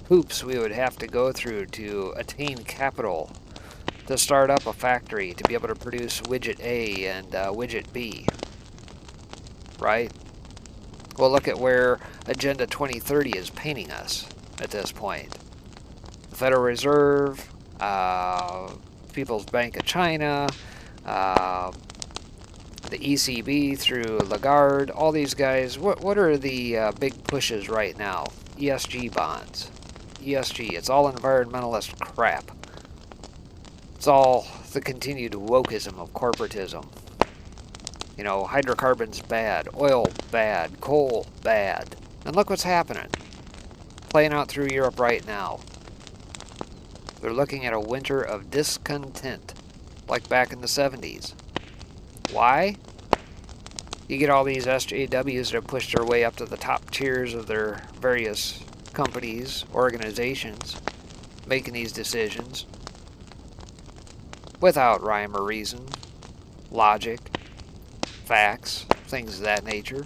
hoops we would have to go through to attain capital to start up a factory to be able to produce widget A and widget B, right? Well, look at where Agenda 2030 is painting us at this point. The Federal Reserve, People's Bank of China, the ECB through Lagarde, all these guys, what are the big pushes right now? ESG bonds. ESG, it's all environmentalist crap. It's all the continued wokeism of corporatism. You know, hydrocarbons bad, oil bad, coal bad. And look what's happening. Playing out through Europe right now. They're looking at a winter of discontent, like back in the 70s. Why? You get all these SJWs that have pushed their way up to the top tiers of their various companies, organizations, making these decisions without rhyme or reason, logic, facts, things of that nature.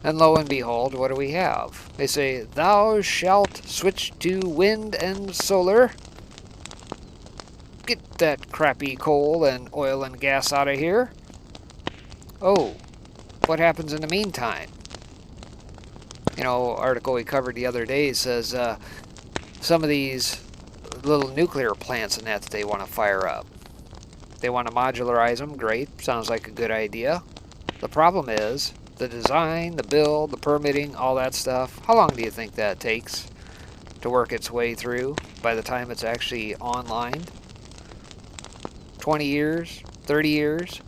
And lo and behold, what do we have? They say, "Thou shalt switch to wind and solar. Get that crappy coal and oil and gas out of here." Oh, what happens in the meantime? You know, article we covered the other day says some of these little nuclear plants and that they want to fire up. They want to modularize them. Great. Sounds like a good idea. The problem is the design, the build, the permitting, all that stuff. How long do you think that takes to work its way through by the time it's actually online? 20 years? 30 years?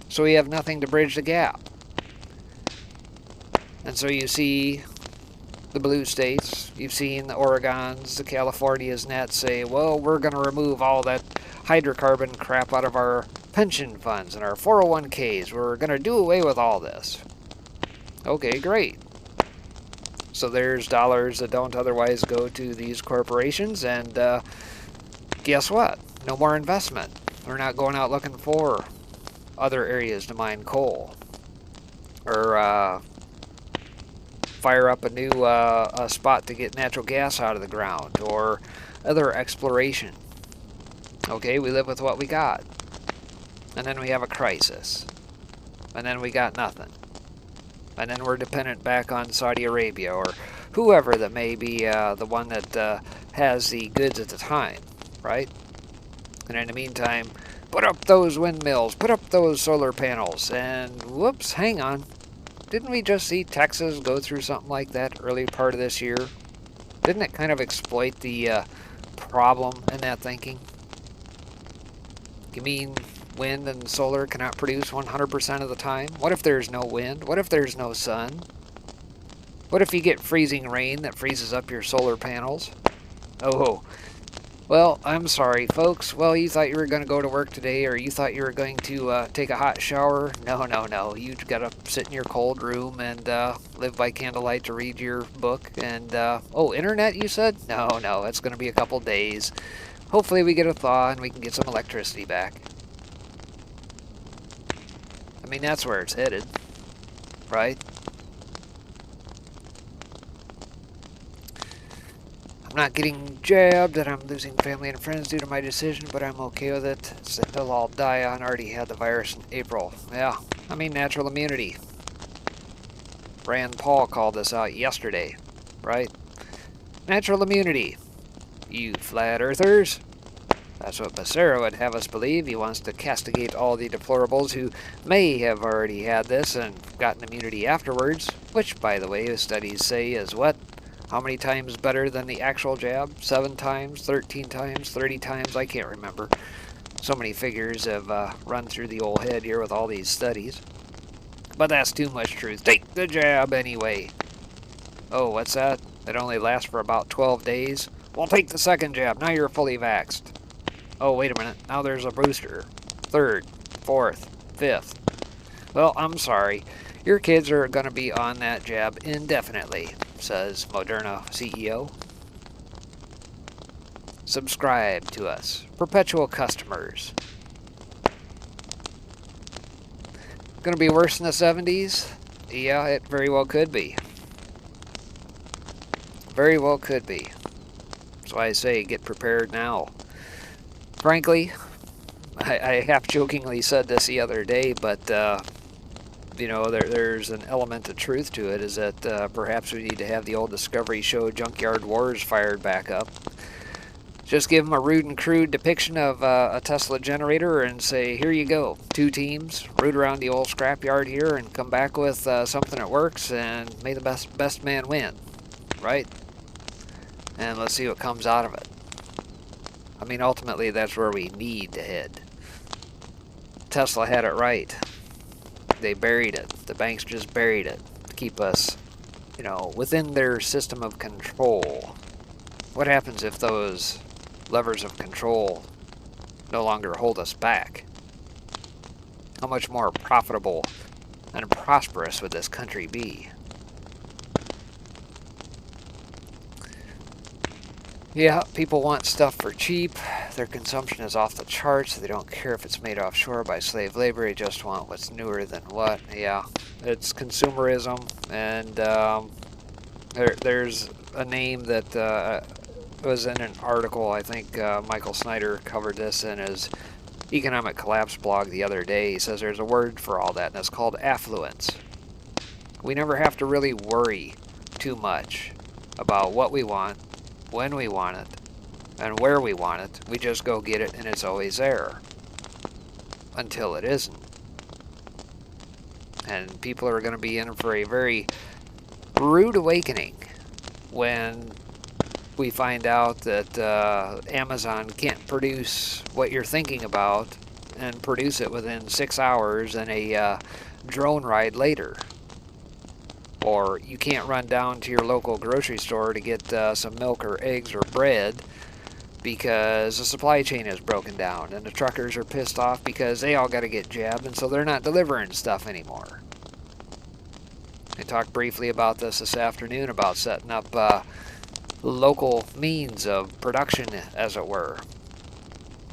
So we have nothing to bridge the gap. And so you see the blue states, you've seen the Oregons, the Californias, and that say, well, we're going to remove all that hydrocarbon crap out of our pension funds and our 401ks. We're going to do away with all this. Okay, great. So there's dollars that don't otherwise go to these corporations, and guess what? No more investment. We're not going out looking for other areas to mine coal or fire up a new spot to get natural gas out of the ground or other exploration. Okay, we live with what we got. And then we have a crisis. And then we got nothing. And then we're dependent back on Saudi Arabia or whoever that may be the one that has the goods at the time, right? And in the meantime, put up those windmills, put up those solar panels, and whoops, hang on. Didn't we just see Texas go through something like that early part of this year? Didn't it kind of exploit the problem in that thinking? You mean wind and solar cannot produce 100% of the time? What if there's no wind? What if there's no sun? What if you get freezing rain that freezes up your solar panels? Oh, well, I'm sorry, folks. Well, you thought you were going to go to work today, or you thought you were going to take a hot shower. No, no, no. You got to sit in your cold room and live by candlelight to read your book. And, oh, internet, you said? No, no, it's going to be a couple days. Hopefully we get a thaw and we can get some electricity back. I mean, that's where it's headed, right? I'm not getting jabbed and I'm losing family and friends due to my decision, but I'm okay with it. It's that they'll all die. I already had the virus in April. Yeah, I mean natural immunity. Rand Paul called this out yesterday, right? Natural immunity. You flat earthers. That's what Becerra would have us believe. He wants to castigate all the deplorables who may have already had this and gotten immunity afterwards, which, by the way, the studies say is what? How many times better than the actual jab? 7 times, 13 times, 30 times? I can't remember. So many figures have run through the old head here with all these studies. But that's too much truth. Take the jab anyway. Oh, what's that? It only lasts for about 12 days. Well, take the second jab. Now you're fully vaxxed. Oh, wait a minute. Now there's a booster. Third, fourth, fifth. Well, I'm sorry. Your kids are going to be on that jab indefinitely, says Moderna CEO. Subscribe to us. Perpetual customers. Going to be worse in the 70s? Yeah, it very well could be. Very well could be. That's why I say get prepared now. Frankly, I half-jokingly said this the other day, but, you know, there's an element of truth to it, is that perhaps we need to have the old Discovery show Junkyard Wars fired back up. Just give them a rude and crude depiction of a Tesla generator and say, here you go, 2 teams, root around the old scrapyard here and come back with something that works, and may the best man win, right? And let's see what comes out of it. I mean, ultimately, that's where we need to head. Tesla had it right. They buried it. The banks just buried it to keep us, you know, within their system of control. What happens if those levers of control no longer hold us back? How much more profitable and prosperous would this country be? Yeah, people want stuff for cheap. Their consumption is off the charts. They don't care if it's made offshore by slave labor. They just want what's newer than what. Yeah, it's consumerism. And there's a name that was in an article. I think Michael Snyder covered this in his Economic Collapse blog the other day. He says there's a word for all that, and it's called affluence. We never have to really worry too much about what we want, when we want it, and where we want it. We just go get it, and it's always there. Until it isn't. And people are going to be in for a very rude awakening when we find out that Amazon can't produce what you're thinking about and produce it within 6 hours and a drone ride later. Or you can't run down to your local grocery store to get some milk or eggs or bread because the supply chain is broken down and the truckers are pissed off because they all got to get jabbed, and so they're not delivering stuff anymore. I talked briefly about this afternoon, about setting up local means of production, as it were.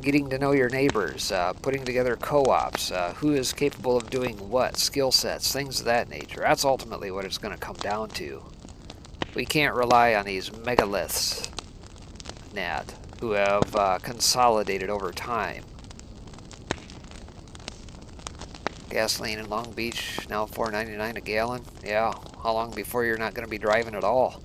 Getting to know your neighbors, putting together co-ops, who is capable of doing what, skill sets, things of that nature. That's ultimately what it's going to come down to. We can't rely on these megaliths, Nat, who have consolidated over time. Gasoline in Long Beach, now $4.99 a gallon. Yeah, how long before you're not going to be driving at all?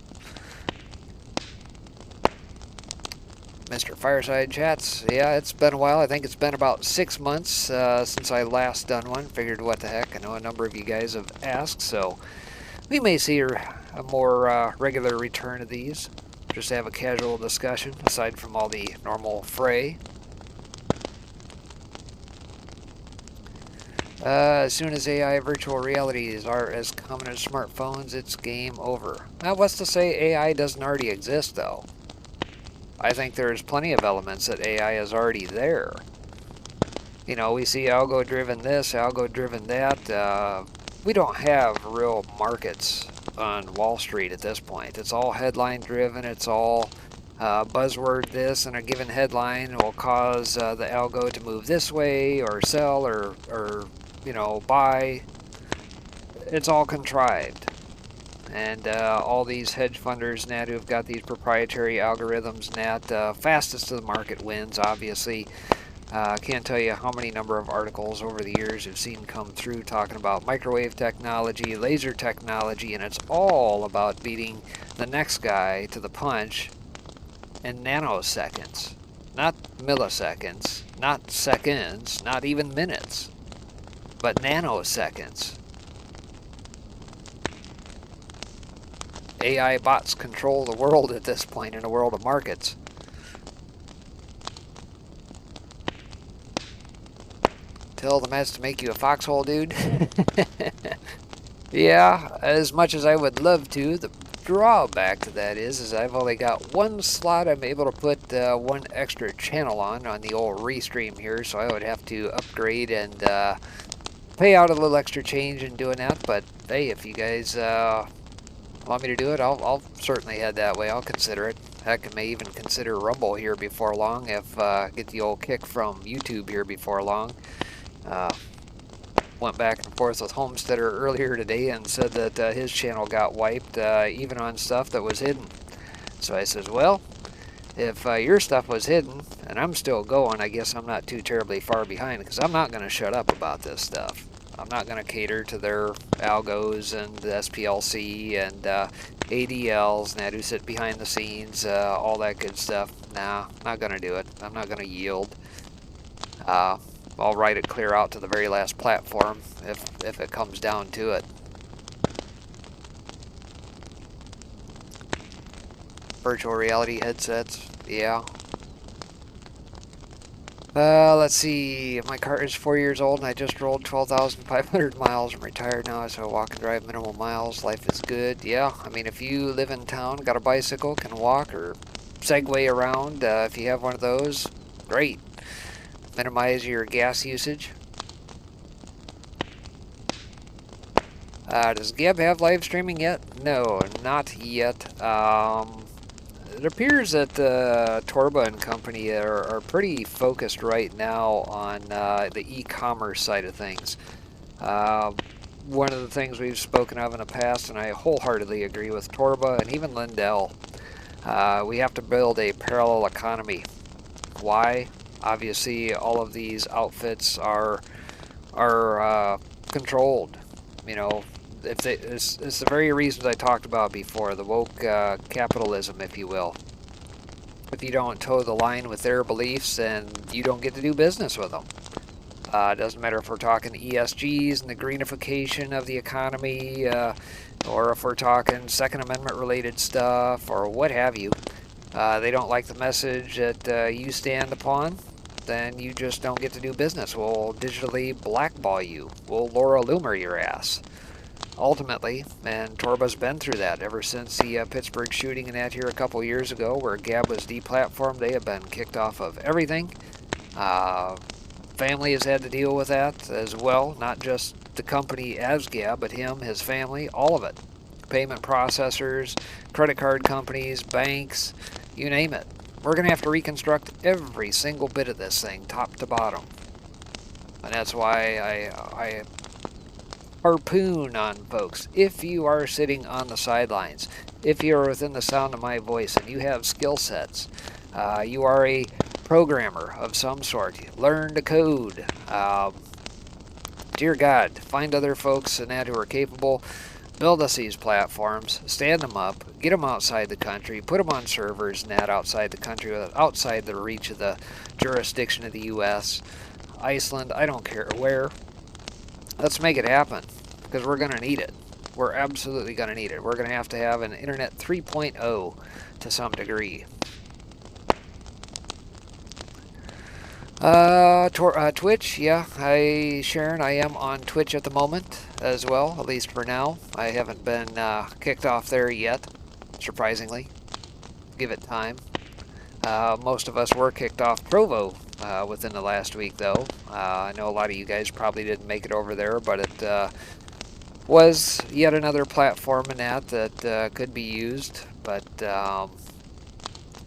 Mr. Fireside Chats, yeah, it's been a while. I think it's been about 6 months since I last done one. Figured what the heck, I know a number of you guys have asked, so we may see a more regular return of these. Just have a casual discussion, aside from all the normal fray. As soon as AI virtual realities are as common as smartphones, it's game over. Now, what's to say AI doesn't already exist, though? I think there's plenty of elements that AI is already there. You know, we see algo-driven this, algo-driven that. We don't have real markets on Wall Street at this point. It's all headline-driven. It's all buzzword this, and a given headline will cause the algo to move this way or sell or you know, buy. It's all contrived. And all these hedge funders, Nat, who've got these proprietary algorithms, Nat, fastest to the market wins, obviously. Can't tell you how many number of articles over the years have seen come through talking about microwave technology, laser technology, and it's all about beating the next guy to the punch in nanoseconds. Not milliseconds, not seconds, not even minutes, but nanoseconds. AI bots control the world at this point in a world of markets. Tell the meds to make you a foxhole, dude. Yeah, as much as I would love to, the drawback to that is I've only got one slot I'm able to put one extra channel on the old restream here, so I would have to upgrade and pay out a little extra change in doing that. But hey, if you guys want me to do it, I'll certainly head that way. I'll consider it. Heck, I may even consider Rumble here before long if get the old kick from YouTube here before long. Went back and forth with Homesteader earlier today and said that his channel got wiped, even on stuff that was hidden. So I says, well, if your stuff was hidden and I'm still going, I guess I'm not too terribly far behind, because I'm not going to shut up about this stuff. I'm not going to cater to their algos and the SPLC and ADLs and that who sit behind the scenes, all that good stuff. Nah, not going to do it. I'm not going to yield. I'll write it clear out to the very last platform if it comes down to it. Virtual reality headsets, yeah. Let's see, my car is 4 years old and I just rolled 12,500 miles. I'm retired now, so I walk and drive minimal miles. Life is good, yeah. I mean, if you live in town, got a bicycle, can walk or Segway around, if you have one of those, great. Minimize your gas usage. Does Gibb have live streaming yet? No, not yet. It appears that Torba and company are pretty focused right now on the e-commerce side of things. One of the things we've spoken of in the past, and I wholeheartedly agree with Torba and even Lindell, we have to build a parallel economy. Why? Obviously, all of these outfits are controlled. You know, it's the very reasons I talked about before, the woke capitalism, if you will. If you don't toe the line with their beliefs, then you don't get to do business with them. It doesn't matter if we're talking ESGs and the greenification of the economy, or if we're talking Second Amendment related stuff, or what have you. They don't like the message that you stand upon, then you just don't get to do business. We'll digitally blackball you. We'll Laura Loomer your ass. Ultimately, and Torba's been through that ever since the Pittsburgh shooting and that here a couple years ago, where Gab was deplatformed. They have been kicked off of everything. Family has had to deal with that as well, not just the company as Gab, but him, his family, all of it. Payment processors, credit card companies, banks, you name it. We're going to have to reconstruct every single bit of this thing, top to bottom. And that's why I harpoon on folks. If you are sitting on the sidelines, if you are within the sound of my voice and you have skill sets, you are a programmer of some sort, learn to code. Dear God, find other folks in that who are capable. Build us these platforms, stand them up, get them outside the country, put them on servers and that outside the country, outside the reach of the jurisdiction of the U.S., Iceland, I don't care where. Let's make it happen, because we're going to need it. We're absolutely going to need it. We're going to have an Internet 3.0 to some degree. Twitch, yeah, Sharon, I am on Twitch at the moment as well, at least for now. I haven't been kicked off there yet, surprisingly. Give it time. Most of us were kicked off Provo within the last week, though. I know a lot of you guys probably didn't make it over there, but it was yet another platform in that could be used. But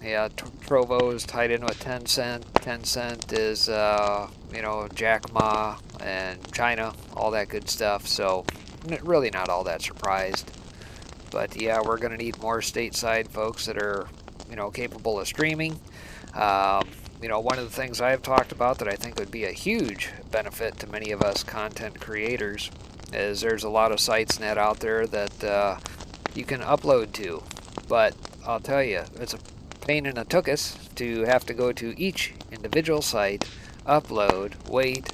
yeah, Trovo is tied in with Tencent. Tencent is, you know, Jack Ma and China, all that good stuff. So, really not all that surprised. But yeah, we're going to need more stateside folks that are, you know, capable of streaming. You know, one of the things I've talked about that I think would be a huge benefit to many of us content creators is there's a lot of sites net out there that you can upload to. But I'll tell you, it's a pain in the tuchus to have to go to each individual site, upload, wait,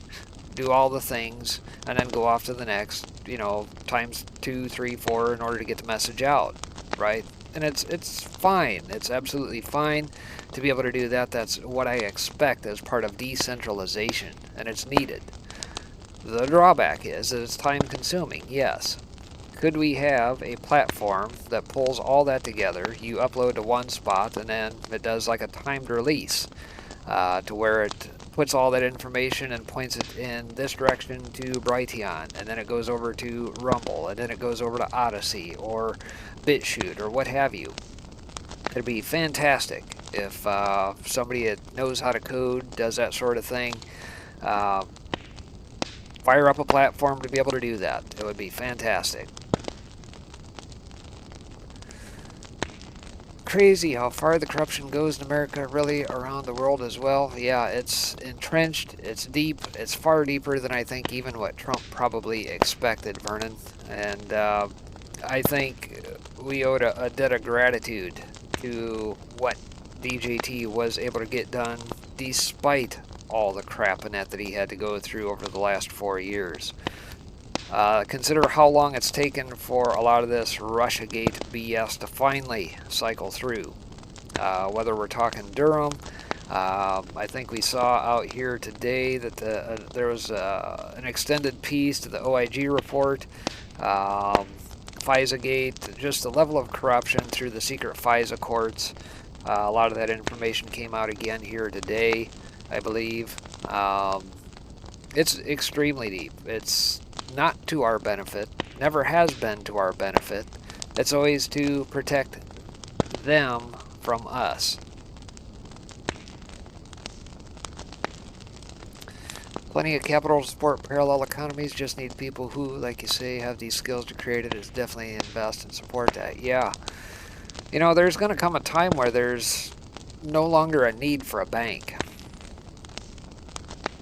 do all the things, and then go off to the next, you know, times 2, 3, 4 in order to get the message out, right? And it's fine. It's absolutely fine to be able to do that. That's what I expect as part of decentralization, and it's needed. The drawback is that it's time consuming, yes. Could we have a platform that pulls all that together, you upload to one spot, and then it does like a timed release to where it puts all that information and points it in this direction to Brighteon, and then it goes over to Rumble, and then it goes over to Odyssey or BitChute or what have you. It'd be fantastic if somebody that knows how to code does that sort of thing. Fire up a platform to be able to do that. It would be fantastic. Crazy how far the corruption goes in America, really around the world as well. Yeah, it's entrenched, it's deep, it's far deeper than I think even what Trump probably expected, Vernon. And I think we owed a debt of gratitude to what DJT was able to get done despite all the crap and that he had to go through over the last 4 years. Consider how long it's taken for a lot of this Russiagate BS to finally cycle through. Whether we're talking Durham, I think we saw out here today that there was an extended piece to the OIG report, FISA-gate, just the level of corruption through the secret FISA courts. A lot of that information came out again here today, I believe. It's extremely deep. It's not to our benefit, never has been to our benefit. It's always to protect them from us. Plenty of capital to support parallel economies, just need people who, like you say, have these skills to create it. Is definitely invest and support that. Yeah. You know, there's going to come a time where there's no longer a need for a bank.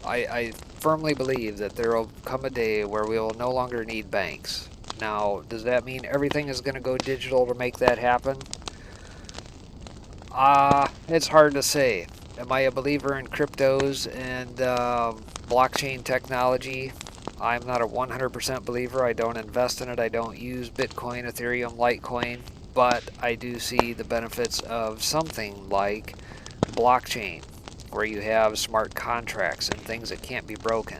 I firmly believe that there will come a day where we will no longer need banks. Now, does that mean everything is going to go digital to make that happen? It's hard to say. Am I a believer in cryptos and blockchain technology? I'm not a 100% believer. I don't invest in it. I don't use Bitcoin, Ethereum, Litecoin. But I do see the benefits of something like blockchain, where you have smart contracts and things that can't be broken.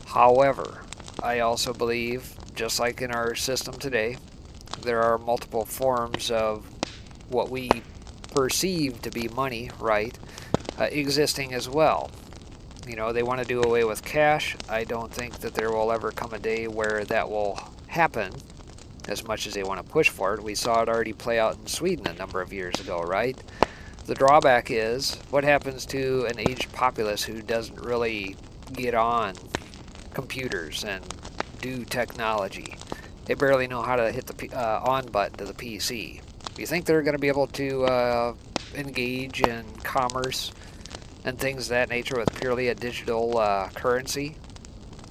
However, I also believe, just like in our system today, there are multiple forms of what we perceive to be money, right, existing as well. You know, they want to do away with cash. I don't think that there will ever come a day where that will happen as much as they want to push for it. We saw it already play out in Sweden a number of years ago, right? The drawback is, what happens to an aged populace who doesn't really get on computers and do technology? They barely know how to hit the on button to the PC. Do you think they're going to be able to engage in commerce and things of that nature with purely a digital currency?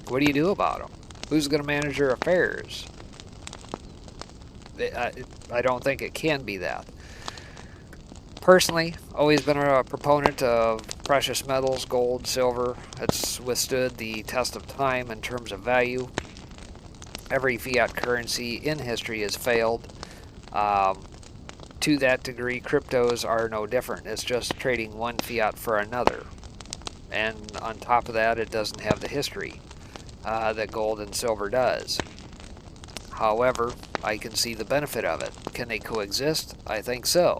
What do you do about them? Who's going to manage their affairs? I don't think it can be that. Personally, always been a proponent of precious metals, gold, silver. It's withstood the test of time in terms of value. Every fiat currency in history has failed. To that degree, cryptos are no different. It's just trading one fiat for another. And on top of that, it doesn't have the history that gold and silver does. However, I can see the benefit of it. Can they coexist? I think so.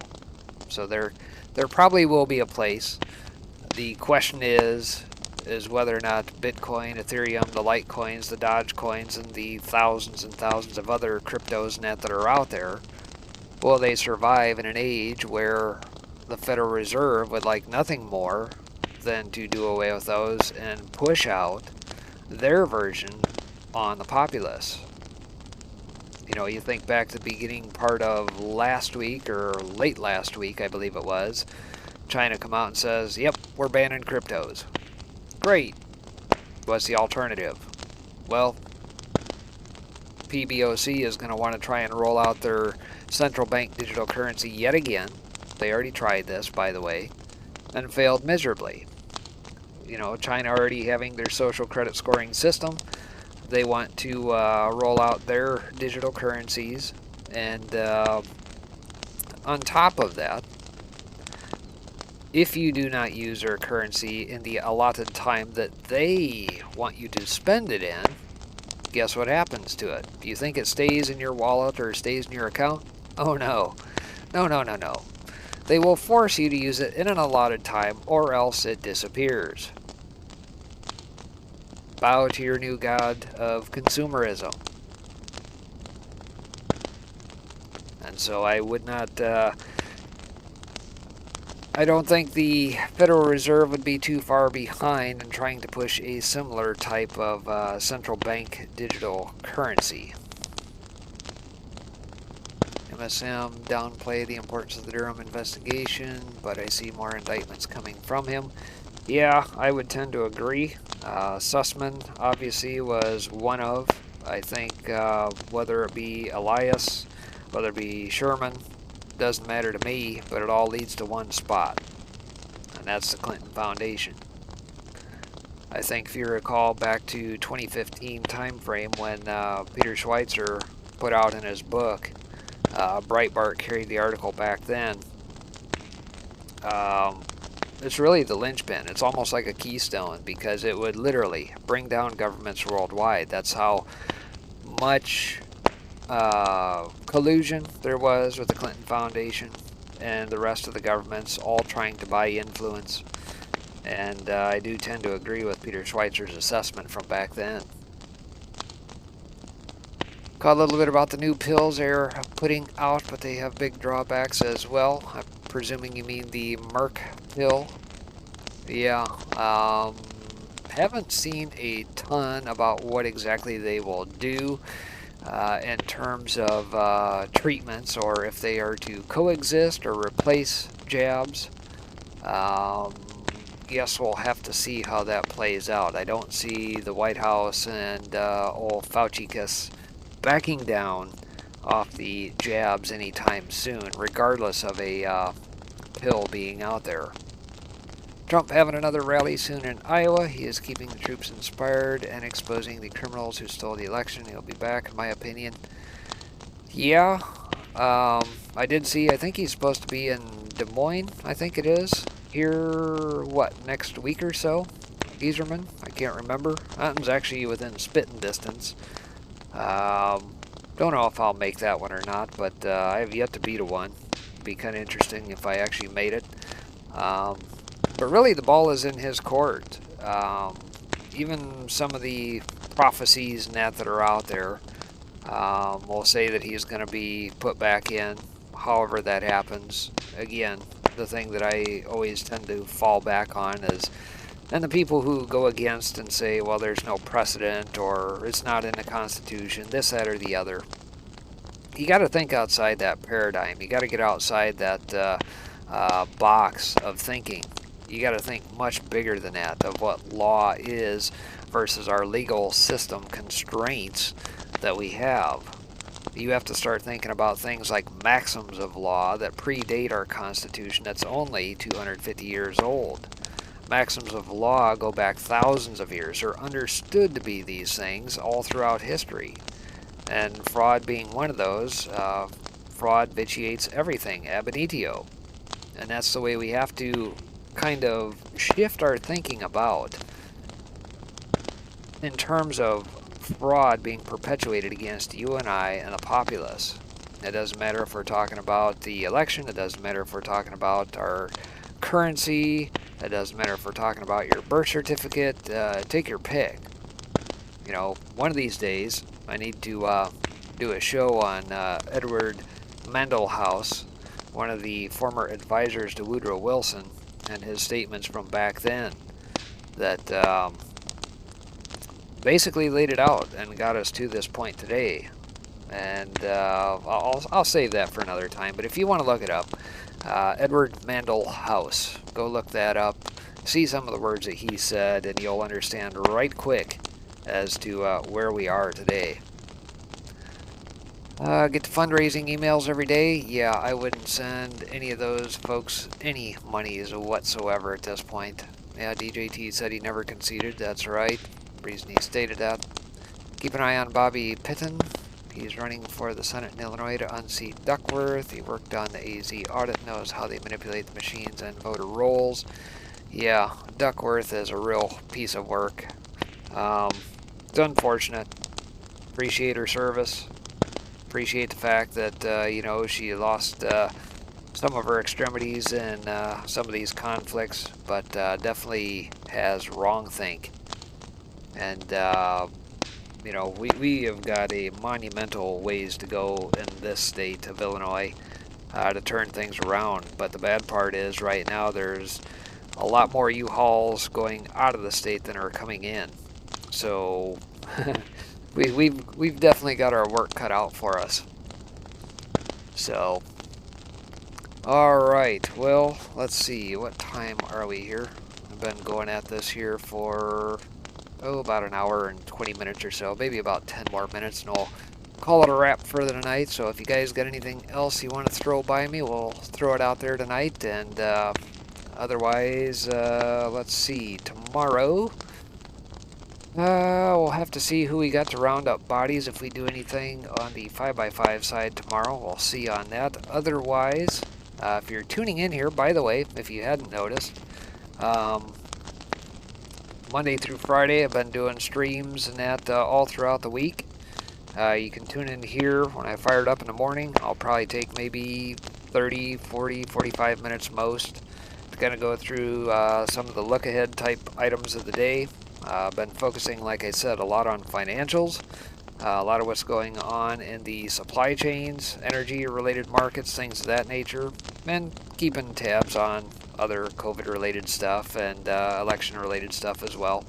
So there probably will be a place. The question is whether or not Bitcoin, Ethereum, the Litecoins, the Dogecoins, and the thousands and thousands of other cryptos that are out there, will they survive in an age where the Federal Reserve would like nothing more than to do away with those and push out their version on the populace? You know, you think back to the beginning part of last week, or late last week, I believe it was, China come out and says, yep, we're banning cryptos. Great. What's the alternative? Well, PBOC is going to want to try and roll out their central bank digital currency yet again. They already tried this, by the way, and failed miserably. You know, China already having their social credit scoring system. They want to roll out their digital currencies, and on top of that, if you do not use their currency in the allotted time that they want you to spend it in, guess what happens to it? Do you think it stays in your wallet or stays in your account? Oh no. No, no, no, no. They will force you to use it in an allotted time or else it disappears. Bow to your new god of consumerism. And so I would not, I don't think the Federal Reserve would be too far behind in trying to push a similar type of central bank digital currency. MSM downplay the importance of the Durham investigation, but I see more indictments coming from him. Yeah, I would tend to agree. Sussman obviously was one of, I think, whether it be Elias, whether it be Sherman, doesn't matter to me, but it all leads to one spot, and that's the Clinton Foundation. I think if you recall back to 2015 time frame when Peter Schweitzer put out in his book, Breitbart carried the article back then. It's really the linchpin. It's almost like a keystone because it would literally bring down governments worldwide. That's how much collusion there was with the Clinton Foundation and the rest of the governments all trying to buy influence. And I do tend to agree with Peter Schweitzer's assessment from back then. Caught a little bit about the new pills they're putting out, but they have big drawbacks as well. I'm presuming you mean the Merck pill. Yeah, haven't seen a ton about what exactly they will do in terms of treatments, or if they are to coexist or replace jabs. Guess we'll have to see how that plays out. I don't see the White House and old Fauci-cus backing down off the jabs anytime soon, regardless of a pill being out there. Trump having another rally soon in Iowa. He is keeping the troops inspired and exposing the criminals who stole the election. He'll be back, in my opinion. Yeah, I did see, I think he's supposed to be in Des Moines, I think it is. Here, what, next week or so? Gieserman? I can't remember. That one's actually within spitting distance. Don't know if I'll make that one or not, but I have yet to be to one. It'd be kind of interesting if I actually made it. But really, the ball is in his court. Even some of the prophecies and that are out there will say that he's going to be put back in, however that happens. Again, the thing that I always tend to fall back on is, and the people who go against and say, well, there's no precedent, or it's not in the Constitution, this, that, or the other. You got to think outside that paradigm. You got to get outside that box of thinking. You got to think much bigger than that, of what law is versus our legal system constraints that we have. You have to start thinking about things like maxims of law that predate our Constitution that's only 250 years old. Maxims of law go back thousands of years, are understood to be these things all throughout history. And fraud being one of those, fraud vitiates everything, ab initio. And that's the way we have to kind of shift our thinking about in terms of fraud being perpetuated against you and I and the populace. It doesn't matter if we're talking about the election, it doesn't matter if we're talking about our currency, it doesn't matter if we're talking about your birth certificate, take your pick. You know, one of these days, I need to do a show on Edward Mandelhaus, one of the former advisors to Woodrow Wilson, and his statements from back then that basically laid it out and got us to this point today. And I'll save that for another time, but if you want to look it up, Edward Mandelhaus, go look that up, see some of the words that he said, and you'll understand right quick as to where we are today. Get the fundraising emails every day. Yeah, I wouldn't send any of those folks any monies whatsoever at this point. Yeah, DJT said he never conceded. That's right. Reason he stated that. Keep an eye on Bobby Pitton. He's running for the Senate in Illinois to unseat Duckworth. He worked on the AZ audit, knows how they manipulate the machines and voter rolls. Yeah, Duckworth is a real piece of work. It's unfortunate. appreciate her service. Appreciate the fact that, you know, she lost some of her extremities in some of these conflicts, but definitely has wrong think. And, you know, we have got a monumental ways to go in this state of Illinois to turn things around. But the bad part is right now there's a lot more U-Hauls going out of the state than are coming in. So we've definitely got our work cut out for us. So, all right. Well, let's see. What time are we here? I've been going at this here for about an hour and 20 minutes or so, maybe about 10 more minutes, and we'll call it a wrap for the night. So if you guys got anything else you want to throw by me, we'll throw it out there tonight. And otherwise, let's see, tomorrow we'll have to see who we got to round up bodies if we do anything on the 5x5 side tomorrow. We'll see on that. Otherwise, if you're tuning in here, by the way, if you hadn't noticed, Monday through Friday, I've been doing streams and that all throughout the week. You can tune in here when I fire it up in the morning. I'll probably take maybe 30, 40, 45 minutes most to kind of go through some of the look-ahead type items of the day. I've been focusing, like I said, a lot on financials, a lot of what's going on in the supply chains, energy-related markets, things of that nature, and keeping tabs on other COVID-related stuff and election-related stuff as well.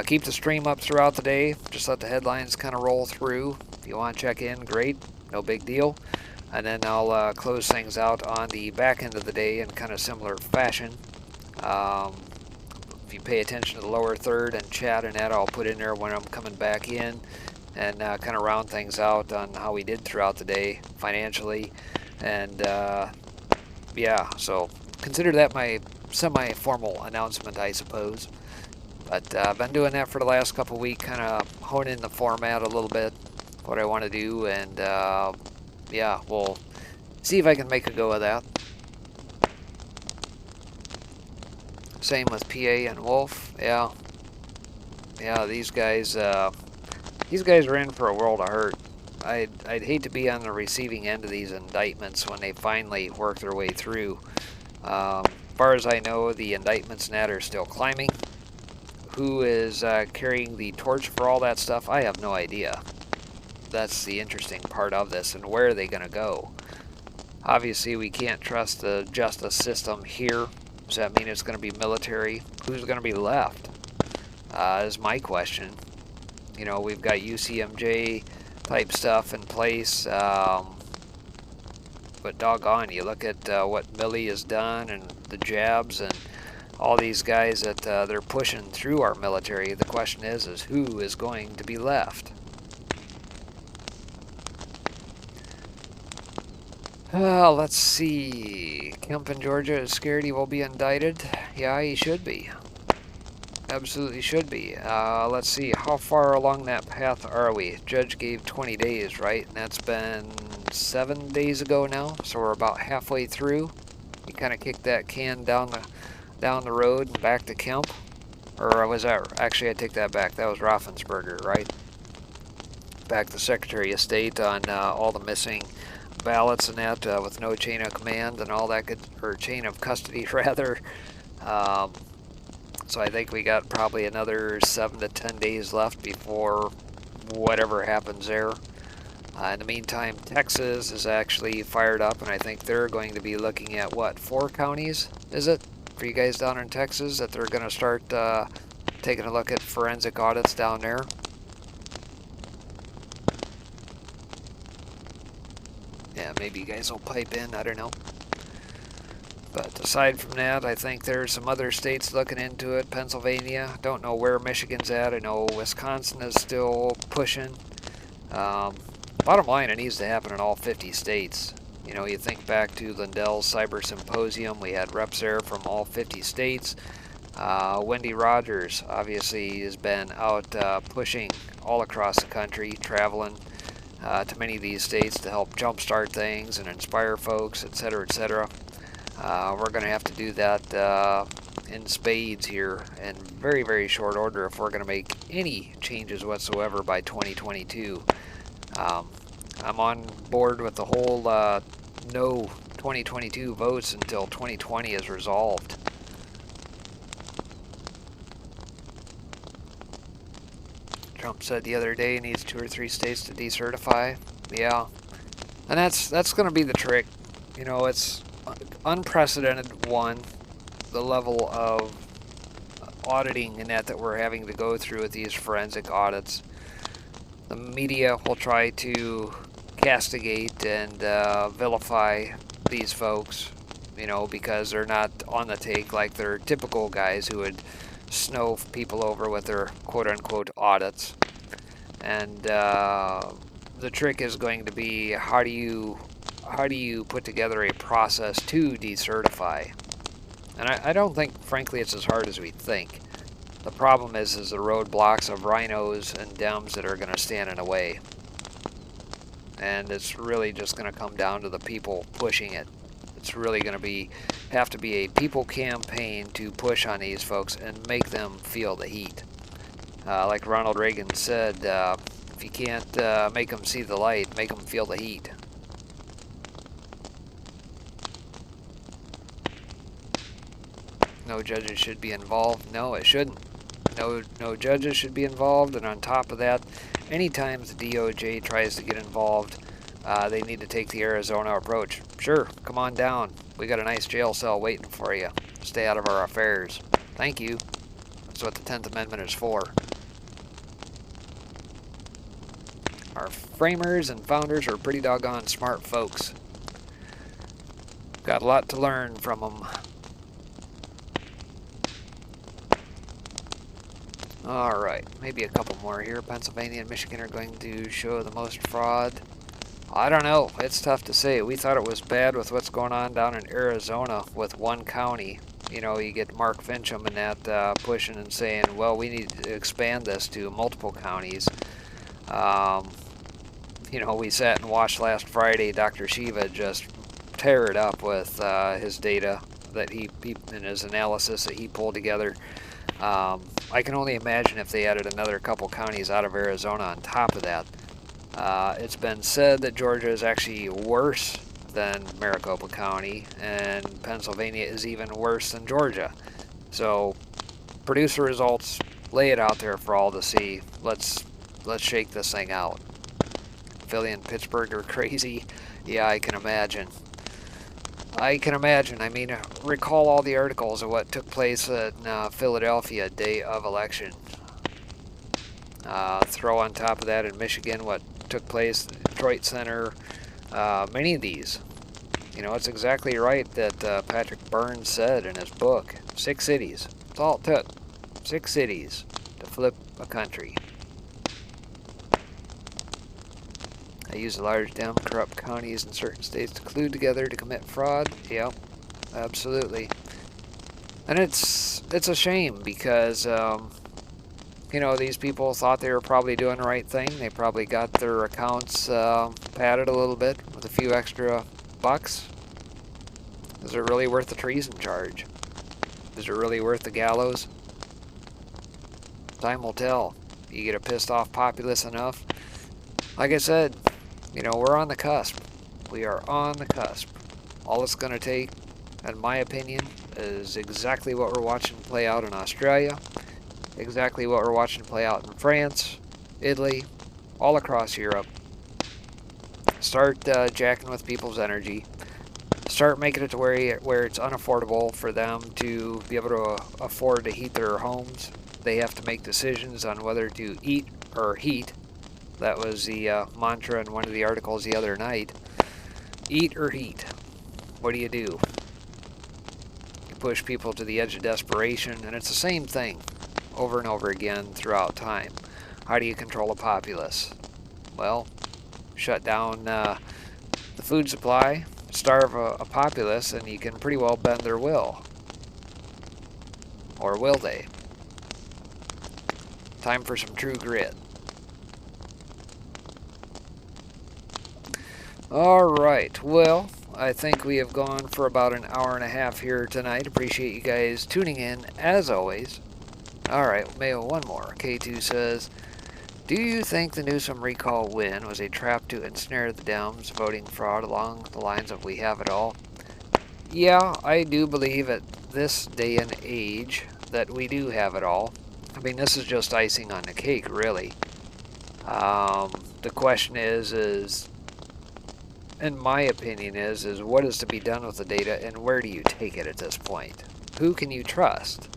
Keep the stream up throughout the day. Just let the headlines kind of roll through. If you want to check in, great. No big deal. And then I'll close things out on the back end of the day in kind of similar fashion. If you pay attention to the lower third and chat and that, I'll put in there when I'm coming back in and kind of round things out on how we did throughout the day financially. And yeah, so consider that my semi-formal announcement, I suppose. But I've been doing that for the last couple of weeks, kind of honing the format a little bit, what I want to do, and yeah, we'll see if I can make a go of that. Same with PA and Wolf. Yeah, these guys are in for a world of hurt. I'd hate to be on the receiving end of these indictments when they finally work their way through. As far as I know, the indictments and that are still climbing. Who is carrying the torch for all that stuff, I have no idea. That's the interesting part of this, and where are they going to go? Obviously, we can't trust the justice system here. Does that mean it's going to be military? Who's going to be left? Is my question. You know, we've got UCMJ type stuff in place, but doggone, you look at what Milley has done and the jabs and all these guys that they're pushing through our military. The question is who is going to be left? Let's see. Kemp in Georgia is scared he will be indicted. Yeah, he should be. Absolutely should be. Let's see. How far along that path are we? Judge gave 20 days, right? And that's been 7 days ago now. So we're about halfway through. We kind of kicked that can down the road and back to Kemp. Or was that... Actually, I take that back. That was Raffensperger, right? Back to Secretary of State on all the missing ballots and that with no chain of command and all that good... Or chain of custody, rather. So I think we got probably another 7 to 10 days left before whatever happens there. In the meantime, Texas is actually fired up, and I think they're going to be looking at, what, 4 counties, is it? For you guys down in Texas, that they're going to start taking a look at forensic audits down there. Yeah, maybe you guys will pipe in, I don't know. But aside from that, I think there's some other states looking into it. Pennsylvania, don't know where Michigan's at. I know Wisconsin is still pushing. Bottom line, it needs to happen in all 50 states. You know, you think back to Lindell's Cyber Symposium, we had reps there from all 50 states. Wendy Rogers obviously has been out pushing all across the country, traveling to many of these states to help jumpstart things and inspire folks, etc., etc. We're going to have to do that in spades here in very, very short order if we're going to make any changes whatsoever by 2022. I'm on board with the whole no 2022 votes until 2020 is resolved. Trump said the other day he needs 2 or 3 states to decertify. Yeah, and that's going to be the trick. You know, it's unprecedented, one, the level of auditing and that we're having to go through with these forensic audits. The media will try to castigate and vilify these folks, you know, because they're not on the take like their typical guys who would snow people over with their quote-unquote audits. And the trick is going to be how do you put together a process to decertify? And I don't think, frankly, it's as hard as we think. The problem is the roadblocks of rhinos and Dems that are going to stand in the way. And it's really just going to come down to the people pushing it. It's really going to have to be a people campaign to push on these folks and make them feel the heat. Like Ronald Reagan said, if you can't make them see the light, make them feel the heat. No judges should be involved. No, it shouldn't. No judges should be involved. And on top of that, anytime the DOJ tries to get involved, they need to take the Arizona approach. Sure, come on down. We got a nice jail cell waiting for you. Stay out of our affairs. Thank you. That's what the 10th Amendment is for. Our framers and founders are pretty doggone smart folks. Got a lot to learn from them. Alright, maybe a couple more here. Pennsylvania and Michigan are going to show the most fraud. I don't know. It's tough to say. We thought it was bad with what's going on down in Arizona with one county. You know, you get Mark Fincham and that pushing and saying, well, we need to expand this to multiple counties. You know, we sat and watched last Friday Dr. Shiva just tear it up with his data that he and his analysis that he pulled together. I can only imagine if they added another couple counties out of Arizona on top of that. It's been said that Georgia is actually worse than Maricopa County, and Pennsylvania is even worse than Georgia. So, produce the results, lay it out there for all to see. Let's shake this thing out. Philly and Pittsburgh are crazy. Yeah, I can imagine. I mean, recall all the articles of what took place in Philadelphia day of election. Throw on top of that in Michigan what took place in the Detroit Center. Many of these. You know, it's exactly right that Patrick Burns said in his book. 6 cities. That's all it took. 6 cities to flip a country. They use large, Dem, corrupt counties in certain states to collude together to commit fraud. Yep, absolutely. And it's a shame because, you know, these people thought they were probably doing the right thing. They probably got their accounts padded a little bit with a few extra bucks. Is it really worth the treason charge? Is it really worth the gallows? Time will tell. You get a pissed off populace enough. Like I said, you know, we're on the cusp. We are on the cusp. All it's going to take, in my opinion, is exactly what we're watching play out in Australia, exactly what we're watching play out in France, Italy, all across Europe. Start jacking with people's energy. Start making it to where it's unaffordable for them to be able to afford to heat their homes. They have to make decisions on whether to eat or heat. That was the mantra in one of the articles the other night. Eat or heat. What do? You push people to the edge of desperation, and it's the same thing over and over again throughout time. How do you control a populace? Well, shut down the food supply, starve a populace, and you can pretty well bend their will. Or will they? Time for some true grit. Alright, well, I think we have gone for about an hour and a half here tonight. Appreciate you guys tuning in, as always. Alright, Mayo, one more. K2 says, do you think the Newsom recall win was a trap to ensnare the Dems voting fraud along the lines of we have it all? Yeah, I do believe at this day and age that we do have it all. I mean, this is just icing on the cake, really. The question is, in my opinion, is what is to be done with the data and where do you take it at this point? Who can you trust?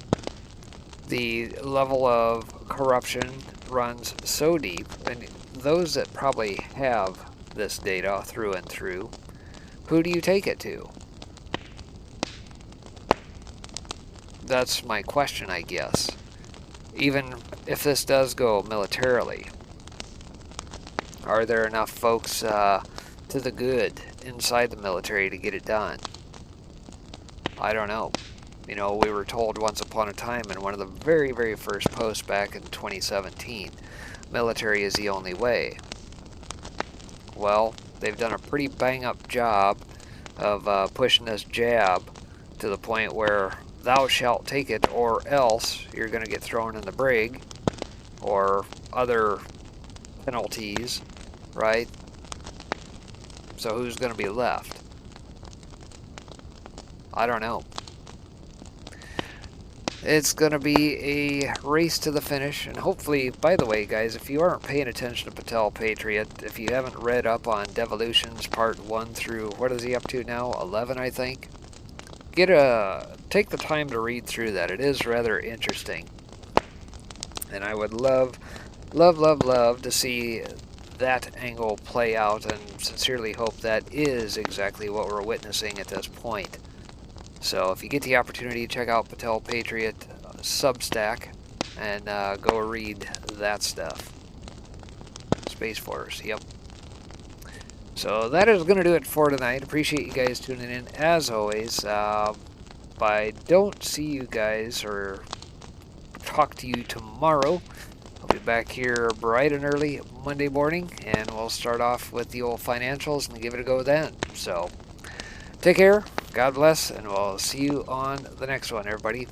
The level of corruption runs so deep, and those that probably have this data through and through, who do you take it to? That's my question, I guess. Even if this does go militarily, are there enough folks to the good inside the military to get it done? I don't know. You know, we were told once upon a time in one of the very, very first posts back in 2017, military is the only way. Well, they've done a pretty bang-up job of pushing this jab to the point where thou shalt take it or else you're going to get thrown in the brig or other penalties, right? So who's going to be left? I don't know. It's going to be a race to the finish, and hopefully, by the way, guys, if you aren't paying attention to Patel Patriot, if you haven't read up on Devolutions Part 1 through, what is he up to now? 11, I think? Take the time to read through that. It is rather interesting. And I would love to see that angle play out, and sincerely hope that is exactly what we're witnessing at this point. So if you get the opportunity, check out Patel Patriot Substack and go read that stuff. Space Force, yep. So that is going to do it for tonight. Appreciate you guys tuning in, as always. If I don't see you guys or talk to you tomorrow, I'll be back here bright and early Monday morning, and we'll start off with the old financials and give it a go then. So take care, God bless, and we'll see you on the next one, everybody.